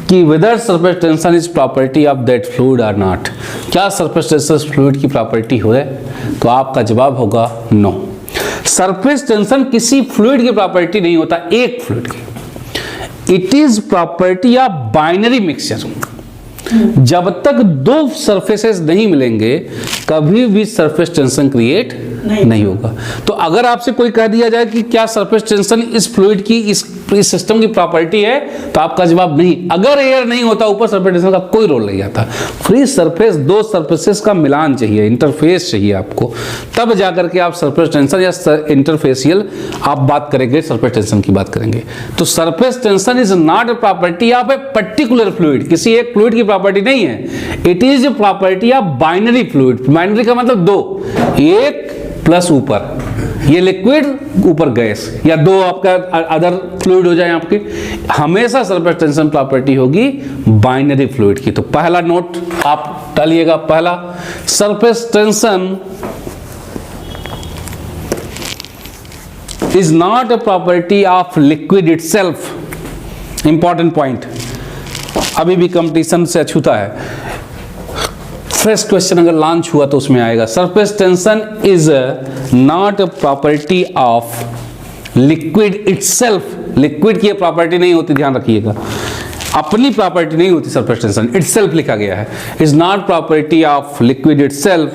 कि whether surface tension is property of that fluid और नॉट। क्या सरफेस टेंशन फ्लूइड की प्रॉपर्टी है? तो आपका जवाब होगा नो। सरफेस टेंशन किसी फ्लूइड की प्रॉपर्टी नहीं होता, एक फ्लूइड की। It is property of binary mixture. जब तक दो सरफेसेस नहीं मिलेंगे कभी भी सरफेस टेंशन क्रिएट नहीं होगा। तो अगर आपसे कोई कह दिया जाए कि क्या सरफेस टेंशन इस फ्लूइड की, इस सिस्टम की प्रॉपर्टी है, तो आपका जवाब नहीं। अगर एयर नहीं होता ऊपर, सरफेस टेंशन का कोई रोल नहीं आता। फ्री सरफेस, दो सरफेसेस का मिलान चाहिए, इंटरफेस चाहिए आपको, तब जाकर के आप सरफेस टेंशन या इंटरफेसियल आप बात करेंगे, सरफेस टेंशन की बात करेंगे। तो surface tension is not a property of a particular fluid, किसी एक फ्लूइड की प्रॉपर्टी नहीं है। It is property of binary fluid. Binary का मतलब दो, एक प्लस ऊपर, ये लिक्विड ऊपर गैस, या दो आपका अदर फ्लूइड हो जाए आपके, हमेशा सरफेस टेंशन प्रॉपर्टी होगी बाइनरी फ्लूइड की। तो पहला नोट आप डालिएगा, पहला, surface tension is not a property of liquid itself. Important point, अभी भी कंपटीशन से अछूता है। फ्रेश क्वेश्चन अगर लॉन्च हुआ तो उसमें आएगा, surface tension is not a property of liquid itself. Liquid की प्रॉपर्टी नहीं होती, ध्यान रखिएगा, अपनी प्रॉपर्टी नहीं होती सरफेस टेंशन, इटसेल्फ लिखा गया है। Is not property of liquid itself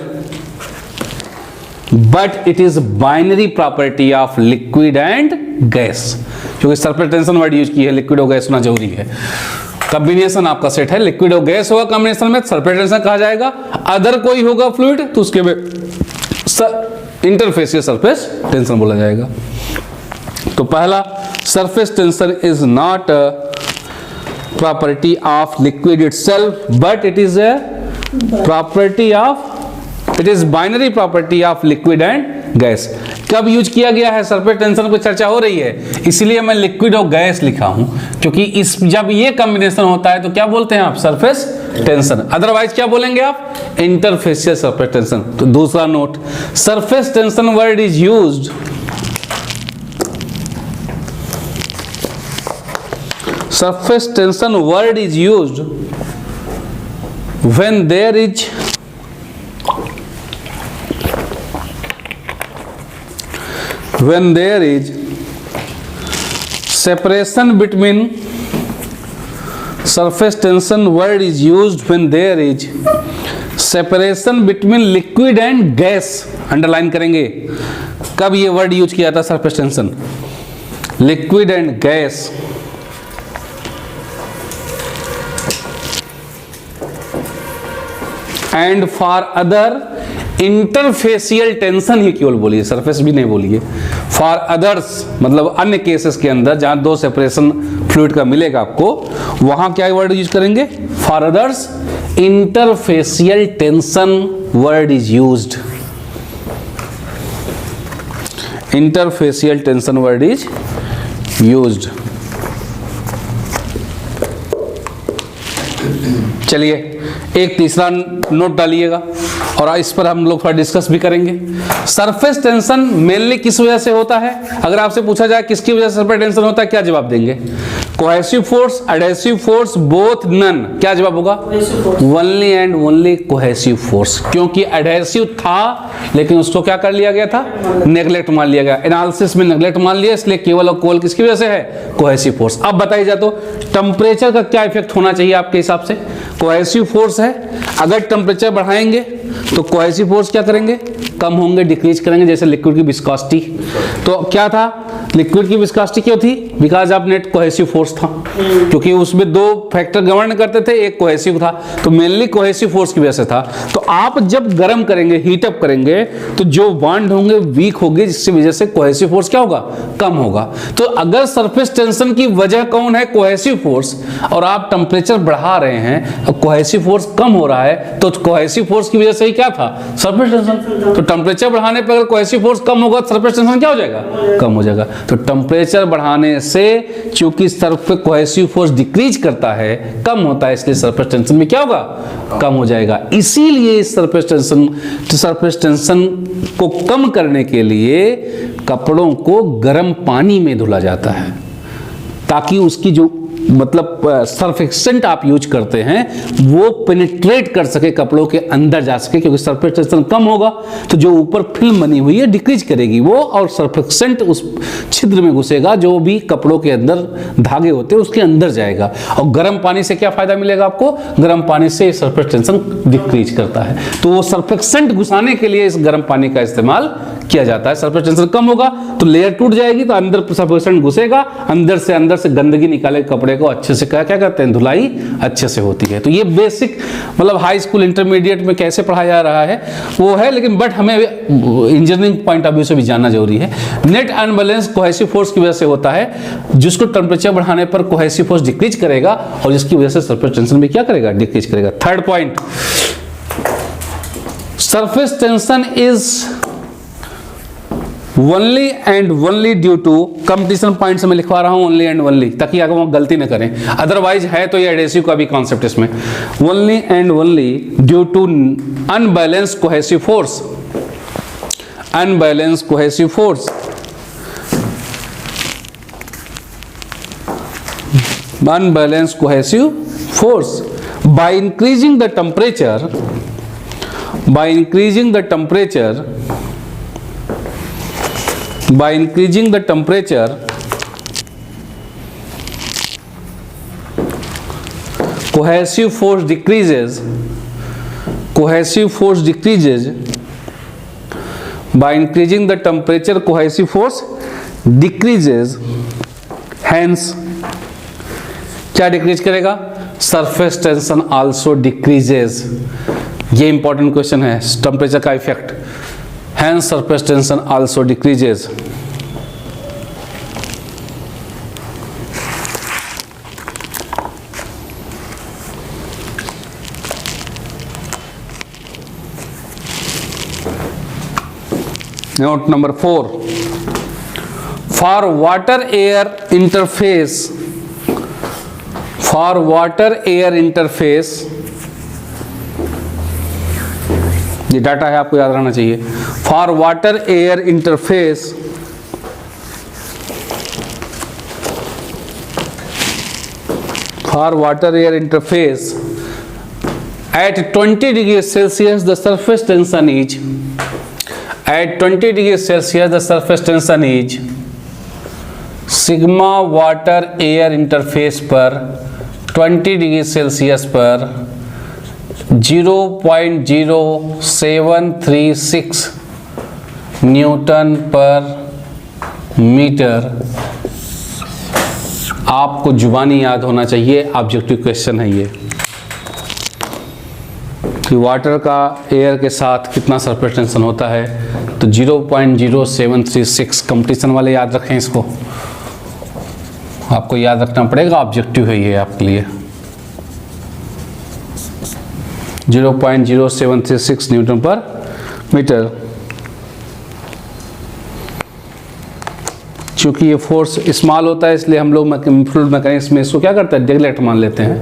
but it is binary property of liquid and gas. क्योंकि सरफेस टेंशन वर्ड यूज की है, लिक्विड और गैस होना जरूरी है। कॉम्बिनेशन आपका सेट है, लिक्विड और गैस होगा कॉम्बिनेशन में, सरफेस टेंशन कहा जाएगा। अदर कोई होगा फ्लूइड तो उसके में इंटरफेसियल सरफेस टेंशन बोला जाएगा। तो पहला, surface tension is not a property of liquid itself but it is a property of, it is binary property of liquid and gas. कब यूज किया गया है? सरफेस टेंशन पर चर्चा हो रही है, इसलिए मैं लिक्विड और गैस लिखा हूं, क्योंकि इस जब ये कॉम्बिनेशन होता है तो क्या बोलते हैं आप? Surface tension. अदरवाइज क्या बोलेंगे आप? Interfacial surface tension. तो दूसरा note, surface tension word is used surface tension word is used when there is separation between, surface tension word is used when there is separation between liquid and gas। Underline करेंगे, कब ये word use किया था? Surface tension, liquid and gas. And for other interfacial tension ही केवल बोलिए, surface भी नहीं बोलिए। फॉर अदर्स मतलब अन्य केसेस के अंदर जहां दो सेपरेशन फ्लूइड का मिलेगा आपको, वहां क्या वर्ड यूज करेंगे? For others interfacial tension word is used. Interfacial tension word is used. चलिए एक तीसरा नोट डालिएगा और इस पर हम लोग थोड़ा डिस्कस भी करेंगे। सरफेस टेंशन मेनली किस वजह से होता है? अगर आपसे पूछा जाए किसकी वजह से सरफेस टेंशन होता है, क्या जवाब देंगे? Cohesive force, adhesive force, both, none. क्या जवाब होगा? Only and only cohesive force. क्योंकि एडहेसिव था लेकिन उसको क्या कर लिया गया था? नेग्लेक्ट मान लिया गया, एनालिसिस में नेग्लेक्ट मान लिया, इसलिए केवल और केवल किसकी वजह से है? Cohesive force. अब बताइए जा तो टेम्परेचर का क्या इफेक्ट होना चाहिए आपके हिसाब से? कोहेसिव फोर्स है, अगर टेम्परेचर बढ़ाएंगे तो कोहेसिव फोर्स क्या करेंगे? कम होंगे, डिक्रीज करेंगे। जैसे लिक्विड की विस्कोसिटी, तो क्या था? लिक्विड की विस्कोसिटी क्यों थी? Because of net cohesive force था, क्योंकि उसमें दो फैक्टर गवर्न करते थे, एक कोहेसिव था, तो मेनली कोहेसिव फोर्स की वजह से था। तो आप जब गर्म करेंगे, हीटअप करेंगे, तो जो बॉन्ड होंगे वीक होंगे, जिसकी वजह से कोहेसिव फोर्स क्या होगा, कम होगा। तो अगर सरफेस टेंशन की वजह कौन है, कोहेसिव फोर्स, और आप टेम्परेचर बढ़ा रहे हैं और कोहेसिव फोर्स कम हो रहा है, तो कोहेसिव फोर्स की वजह से ही क्या था, सरफेस टेंशन। तो टेम्परेचर बढ़ाने पर अगर कोहेसिव फोर्स कम होगा, सरफेस टेंशन क्या हो जाएगा, कम हो जाएगा। तो टेम्परेचर बढ़ाने से चूंकि सरफेस कोहेसिव फोर्स डिक्रीज करता है, कम होता है, इसलिए सरफेस टेंशन में क्या होगा, कम हो जाएगा। इसीलिए इस सरफेस टेंशन को कम करने के लिए कपड़ों को गर्म पानी में धुला जाता है, ताकि उसकी जो मतलब सरफेक्सेंट आप यूज करते हैं वो पेनिट्रेट कर सके, कपड़ों के अंदर जा सके, क्योंकि सरफेस टेंशन कम होगा तो जो ऊपर फिल्म बनी हुई है डिक्रीज करेगी वो, और सरफेक्सेंट उस छिद्र में घुसेगा, जो भी कपड़ों के अंदर धागे होते हैं उसके अंदर जाएगा। और गर्म पानी से क्या फायदा मिलेगा आपको, गर्म पानी से सरफेस टेंशन डिक्रीज करता है। तो वो सरफेक्सेंट घुसाने के लिए इस गर्म पानी का इस्तेमाल किया जाता है। सरफेस टेंशन कम होगा तो लेयर टूट जाएगी, तो अंदर सरफेक्सेंट घुसेगा, अंदर से गंदगी निकाले कपड़े को, अच्छे से क्या करते हैं, धुलाई अच्छे से होती है। तो ये बेसिक मतलब हाई स्कूल इंटरमीडिएट में कैसे पढ़ाया जा रहा है वो है, लेकिन बट हमें इंजीनियरिंग पॉइंट ऑफ व्यू से भी जानना जरूरी है। नेट अनबैलेंस कोहेसिव फोर्स की वजह से होता है, जिसको टेम्परेचर बढ़ाने पर कोहेसिव फोर्स डिक्रीज करेगा, और जिसकी वजह से सरफेस टेंशन भी क्या करेगा, डिक्रीज करेगा। Third point, surface tension is only and only due to, competition point से मैं लिखवा रहा हूं ओनली एंड ओनली, ताकि आगे वो गलती ना करें, अदरवाइज है तो ये एडेसिव का भी कॉन्सेप्ट इसमें। Only and only due to unbalance cohesive force, unbalance cohesive force, unbalanced cohesive force by increasing the temperature, by increasing the temperature, by increasing the temperature, cohesive force decreases, cohesive force decreases, by increasing the temperature cohesive force decreases, hence क्या decrease करेगा, surface tension also decreases. ये important question है, temperature का effect, hence surface tension also decreases. Note number 4, for water air interface, for water air interface, ये data है आपको याद रहना चाहिए। for water air interface, for water air interface at 20 degrees Celsius the surface tension is, at 20 degrees Celsius the surface tension is sigma water air interface पर 20 degree Celsius पर 0.0736 Newton per metre. आपको जुबानी याद होना चाहिए, objective question है ये, कि वाटर का एयर के साथ कितना सरफेस टेंशन होता है। तो 0.0736, कंपटीशन वाले याद रखें इसको, आपको याद रखना पड़ेगा, ऑब्जेक्टिव है ये आपके लिए। 0.0736 न्यूटन पर मीटर। चूंकि ये फोर्स स्मॉल होता है इसलिए हम लोग फ्लूइड मैकेनिक्स में इसको क्या करते हैं, नेगलेक्ट मान लेते हैं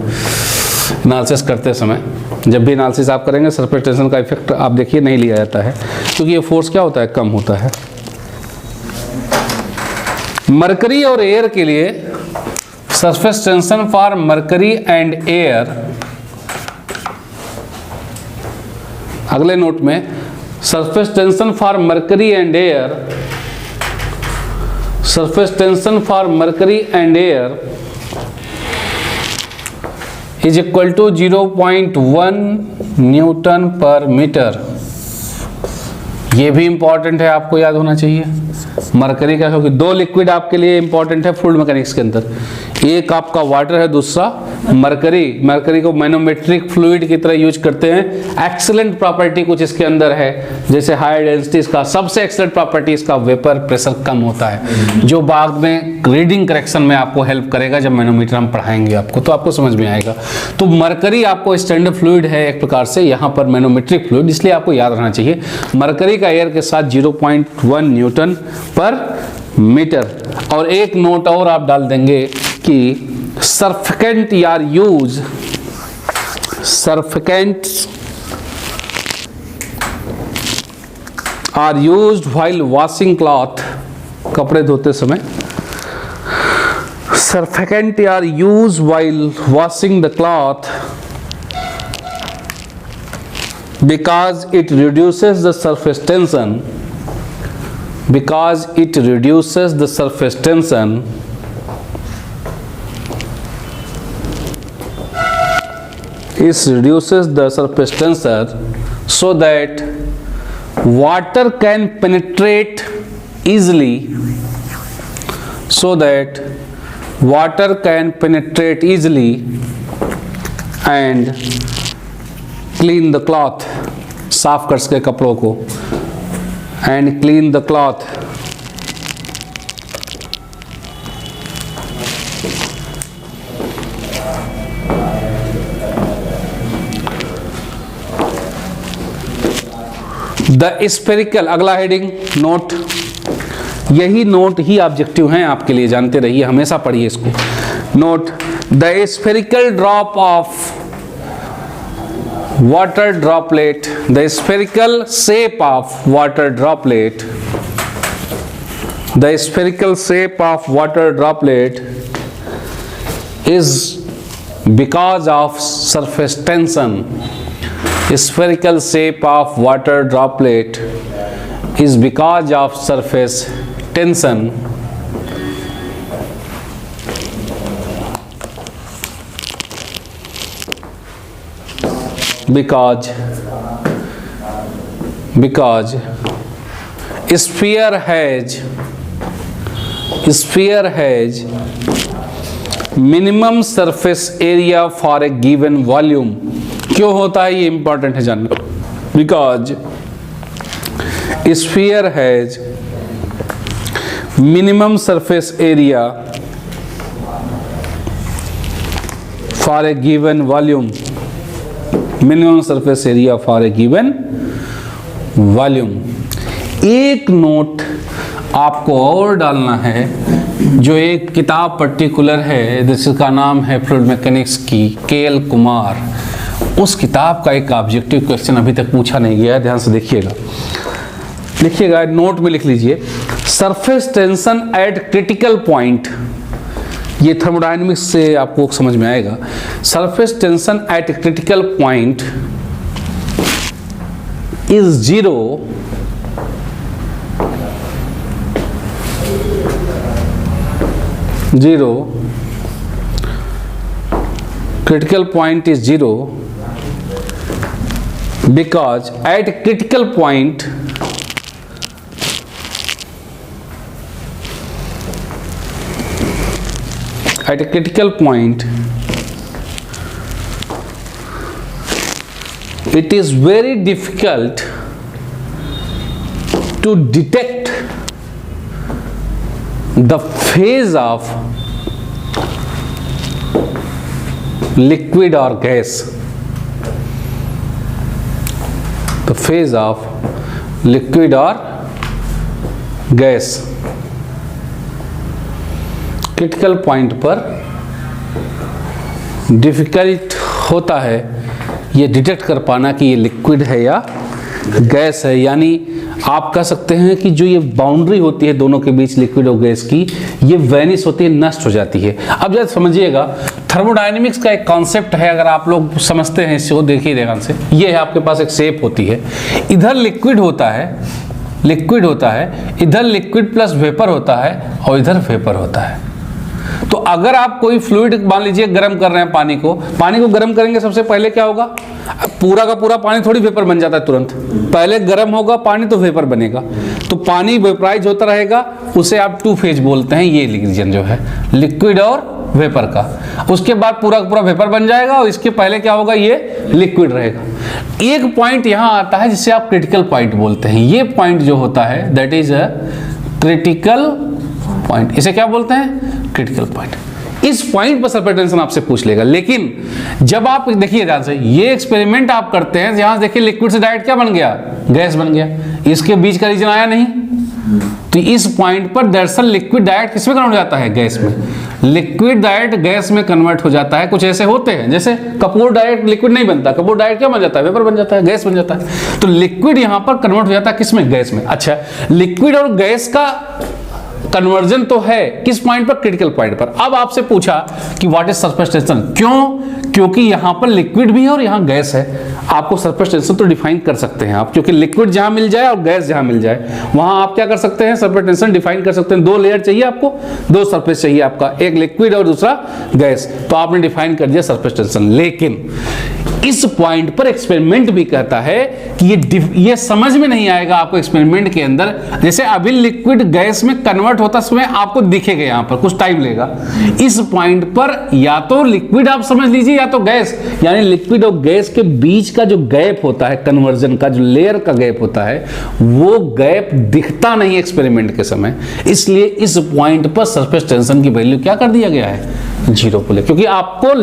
एनालिसिस करते समय। जब भी एनालिसिस आप करेंगे सरफेस टेंशन का इफेक्ट आप देखिए नहीं लिया जाता है, क्योंकि ये फोर्स क्या होता है, कम होता है। मरकरी और एयर के लिए surface tension for mercury and air, अगले नोट में surface tension for mercury and air, surface tension for mercury and air is equal to 0.1 newton per meter. ये भी इंपॉर्टेंट है, आपको याद होना चाहिए। मरकरी का, क्योंकि दो लिक्विड आपके लिए इंपॉर्टेंट है फ्लूइड मैकेनिक्स के अंदर, एक आपका वाटर है, दूसरा मरकरी। मरकरी को मैनोमेट्रिक फ्लूइड की तरह यूज करते हैं। एक्सीलेंट प्रॉपर्टी कुछ इसके अंदर है, जैसे हाई डेंसिटी, इसका सबसे एक्सीलेंट प्रॉपर्टी इसका वेपर प्रेशर कम होता है, जो बाद में रीडिंग करेक्शन में आपको हेल्प करेगा। जब मैनोमीटर हम पढ़ाएंगे आपको तो आपको समझ में आएगा। तो मरकरी आपको स्टैंडर्ड फ्लूइड है एक प्रकार से, यहाँ पर मैनोमेट्रिक फ्लूइड, इसलिए आपको याद रखना चाहिए। मरकरी का एयर के साथ 0.1 न्यूटन पर मीटर। और एक नोट और आप डाल देंगे कि सर्फिकेंट यार use, surfactant are used while washing cloth, कपड़े धोते समय। Surfactant are used while washing the cloth because it reduces the surface tension, because it reduces the surface tension, it reduces the surface tension so that water can penetrate easily, so that water can penetrate easily and clean the cloth, साफ कर सके कपड़ों को, and clean the cloth. The spherical, अगला heading note, यही note ही objective हैं आपके लिए, जानते रहिए, हमेशा पढ़िए इसको। Note, the spherical drop of water droplet, the spherical shape of water droplet, the spherical shape of water droplet is because of surface tension. Spherical shape of water droplet is because of surface tension. Because sphere has minimum surface area for a given volume. क्यों होता है ये important है जानना। Because sphere has minimum surface area for a given volume, minimum surface area for a given volume. एक note आपको और डालना है, जो एक किताब पर्टिकुलर है जिसका नाम है फ्लूइड मैकेनिक्स की, के.एल. कुमार, उस किताब का एक ऑब्जेक्टिव क्वेश्चन अभी तक पूछा नहीं गया है, ध्यान से देखिएगा। लिखिएगा, नोट में लिख लीजिए, surface tension eight critical point, ये थर्मोडायनेमिक्स से आपको समझ में आएगा। Surface tension eight critical point is 0 critical point is 0 because at critical point it is very difficult to detect the phase of liquid or gas, the phase of liquid or gas। Critical point पर difficult होता है ये detect कर पाना कि ये liquid है या गैस है। यानी आप कह सकते हैं कि जो ये बाउंड्री होती है दोनों के बीच लिक्विड और गैस की, ये वैनिश होती है, नष्ट हो जाती है। अब जरा समझिएगा, थर्मोडायनेमिक्स का एक कॉन्सेप्ट है, अगर आप लोग समझते हैं इसको, देखिए ध्यान से, ये है आपके पास एक शेप होती है, इधर लिक्विड होता है, इधर लिक्विड प्लस वेपर होता है और इधर वेपर होता है। तो अगर आप कोई फ्लूइड मान लीजिए गर्म कर रहे हैं पानी को गर्म करेंगे, सबसे पहले क्या होगा, पूरा का पूरा पानी थोड़ी वेपर बन जाता है तुरंत, पहले गर्म होगा पानी तो वेपर बनेगा, तो पानी वेपराइज होता रहेगा, उसे आप टू फेज बोलते हैं। ये रीजन जो है लिक्विड और वेपर का, उसके बाद पूरा का पूरा वेपर बन जाएगा और इसके पहले क्या होगा, ये लिक्विड रहेगा। एक पॉइंट यहां आता है जिसे आप क्रिटिकल पॉइंट बोलते हैं। ये पॉइंट जो होता है that is a critical point, इसे क्या बोलते हैं, क्रिटिकल पॉइंट। इस पॉइंट पर सरफेस टेंशन आपसे पूछ लेगा। लेकिन जब आप देखिए ध्यान से, ये एक्सपेरिमेंट आप करते हैं, यहां देखिए लिक्विड से डायरेक्ट क्या बन गया, गैस बन गया, इसके बीच का रीजन आया नहीं, तो इस पॉइंट पर दरअसल लिक्विड डायरेक्ट किसमें कन्वर्ट हो जाता है, गैस में। लिक्विड डायरेक्ट गैस में कन्वर्ट हो जाता है। कुछ ऐसे होते हैं जैसे कपूर डायरेक्ट लिक्विड नहीं बनता, कपूर डायरेक्ट क्या बन जाता है, वेपर बन जाता है, गैस बन जाता है। तो लिक्विड यहां पर कन्वर्ट हो जाता है किसमें, गैस में। अच्छा, लिक्विड और गैस का कन्वर्जन तो है किस पॉइंट पर, क्रिटिकल पॉइंट पर। अब आपसे पूछा कि व्हाट इज सरफेस टेंशन, क्यों, क्योंकि यहां पर लिक्विड भी है और यहां गैस है। आपको सरफेस टेंशन तो डिफाइन कर सकते हैं आप, क्योंकि लिक्विड जहां मिल जाए और गैस जहां मिल जाए वहां आप क्या कर सकते हैं, सरफेस टेंशन डिफाइन कर सकते हैं। दो लेयर चाहिए आपको, दो सरफेस चाहिए आपका, एक लिक्विड और दूसरा गैस, तो आपने डिफाइन कर दिया सरफेस टेंशन। लेकिन इस पॉइंट पर एक्सपेरिमेंट भी कहता है कि ये समझ में नहीं आएगा आपको एक्सपेरिमेंट के अंदर, जैसे अभी लिक्विड गैस में कन्वर्ट होता समय आपको दिखेगा, यहां पर कुछ टाइम लेगा। इस पॉइंट पर या तो लिक्विड आप समझ लीजिए या तो गैस, यानी लिक्विड और गैस के बीच का जो गैप होता है, कन्वर्जन का जो लेयर का गैप होता है, वो गैप दिखता नहीं एक्सपेरिमेंट के समय। इसलिए इस पॉइंट पर सरफेस टेंशन की वैल्यू क्या कर दिया गया है, जीरो को ले, क्योंकि आपको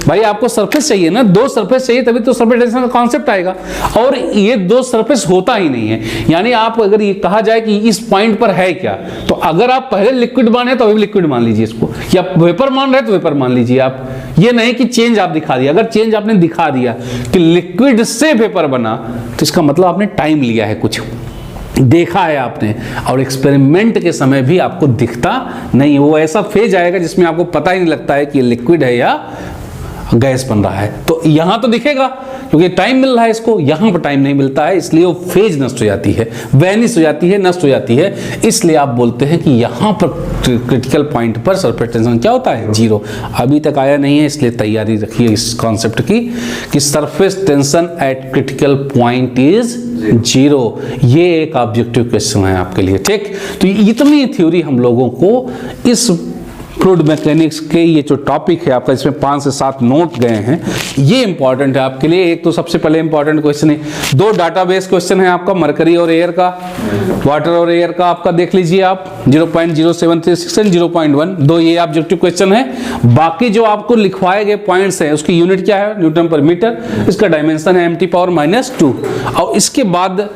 भाई आपको सरफेस चाहिए ना, दो सरफेस चाहिए तभी तो सरफेस टेंशन का कॉन्सेप्ट आएगा, और ये दो सरफेस होता ही नहीं है। यानी आप अगर ये कहा जाए कि इस पॉइंट पर है क्या, तो अगर आप पहले लिक्विड माने तो अभी लिक्विड मान लीजिए इसको, या वेपर मान रहे तो वेपर मान लीजिए आप। ये नहीं कि चेंज आप दिखा दिया, अगर चेंज आपने दिखा दिया कि लिक्विड से वेपर बना, तो इसका मतलब आपने टाइम लिया है, कुछ देखा है आपने, और एक्सपेरिमेंट के समय भी आपको दिखता नहीं। वो ऐसा फेज आएगा जिसमें आपको पता ही नहीं लगता है कि ये लिक्विड है या गैस बन रहा है। तो यहां तो दिखेगा क्योंकि टाइम मिल रहा है इसको, यहां पर टाइम नहीं मिलता है, इसलिए वो फेज नष्ट हो जाती है, वैनिश हो जाती है, नष्ट हो जाती है। इसलिए आप बोलते हैं कि यहां पर क्रिटिकल पॉइंट पर सरफेस टेंशन क्या होता है, जीरो। अभी तक आया नहीं है, इसलिए तैयारी रखिए इस कॉन्सेप्ट की कि surface tension eight critical point is zero. ये एक ऑब्जेक्टिव क्वेश्चन है आपके लिए, ठीक। तो इतनी थ्योरी हम लोगों को इस फ्लूइड मैकेनिक्स के ये जो टॉपिक है आपका, इसमें 5 से 7 नोट गए हैं, ये इंपॉर्टेंट है आपके लिए। एक तो सबसे पहले इंपॉर्टेंट क्वेश्चन है, 2 डाटाबेस क्वेश्चन है आपका, मरकरी और एयर का, वाटर और एयर का आपका देख लीजिए आप, 0.0736 एंड 0.1, 2 ये ऑब्जेक्टिव क्वेश्चन है। बाकी जो आपको लिखवाए गए पॉइंट्स हैं उसकी यूनिट क्या है, न्यूटन पर मीटर, इसका डायमेंशन है mt⁻², और इसके बाद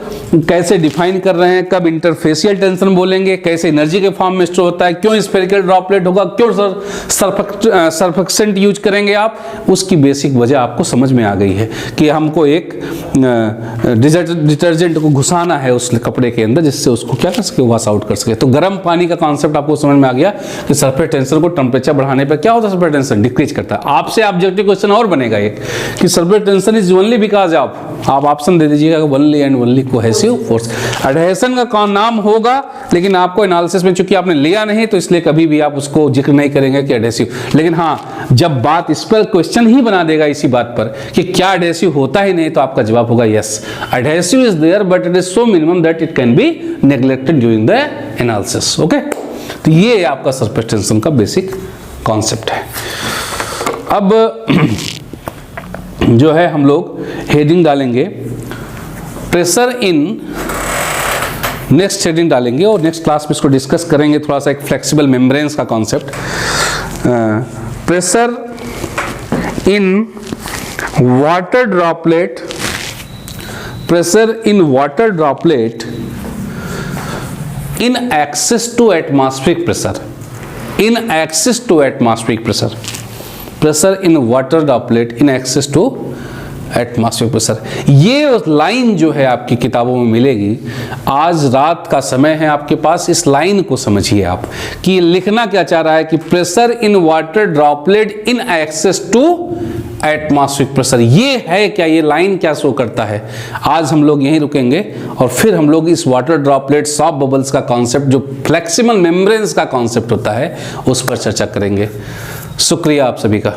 कैसे डिफाइन कर रहे हैं, कब इंटरफेसियल टेंशन बोलेंगे, कैसे एनर्जी के फॉर्म में स्टोर होता है, क्यों स्फेरिकल ड्रॉपलेट होगा, क्यों सरफेक्सेंट यूज करेंगे आप, उसकी बेसिक वजह आपको समझ में आ गई है कि हमको एक डिटर्जेंट को घुसाना है उस कपड़े के अंदर जिससे उसको क्या कर सके, वॉश आउट कर सके। तो गर्म पानी का कॉन्सेप्ट आपको समझ में आ गया कि सरफेस टेंशन को टेम्परेचर बढ़ाने पर क्या होता है, सरफेस टेंशन डिक्रीज करता है। आपसे ऑब्जेक्टिव क्वेश्चन और बनेगा एक कि surface tension is only because of, आप ऑप्शन दे दीजिएगा only and only cohesive force. Adhesion का नाम होगा, लेकिन आपको एनालिसिस में चूंकि आपने लिया नहीं तो इसलिए कभी भी आप उसको जिक्र नहीं करेंगे कि एडहेसिव। लेकिन हाँ, जब बात इस पर क्वेश्चन ही बना देगा इसी बात पर कि क्या एडहेसिव होता ही नहीं, तो आपका जवाब होगा yes, adhesive is there but it is so minimum that it can be neglected during the analysis. Okay, तो ये आपका सरफेस टेंशन का बेसिक कॉन्सेप्ट है। अब जो है हम लोग हेडिंग डालेंगे प्रेशर इन, नेक्स्ट हेडिंग डालेंगे और नेक्स्ट क्लास में इसको डिस्कस करेंगे, थोड़ा सा एक फ्लेक्सिबल मेम्ब्रेन्स का concept. Pressure in water droplet, pressure in water droplet in excess to atmospheric pressure, in excess to atmospheric pressure, pressure in water droplet in excess to atmospheric pressure. ये line जो है आपकी किताबों में मिलेगी, आज रात का समय है आपके पास, इस लाइन को समझिए आप कि लिखना क्या चाह रहा है कि pressure in water droplet in excess to atmospheric pressure. ये है क्या, ये लाइन क्या शो करता है? आज हम लोग यहीं रुकेंगे और फिर हम लोग इस वाटर ड्रॉपलेट सॉफ्ट बबल्स का कॉन्सेप्ट, जो फ्लेक्सिबल मेम्ब्रेन्स का कॉन्सेप्ट होता है, उस पर चर्चा करेंगे। शुक्रिया आप सभी का।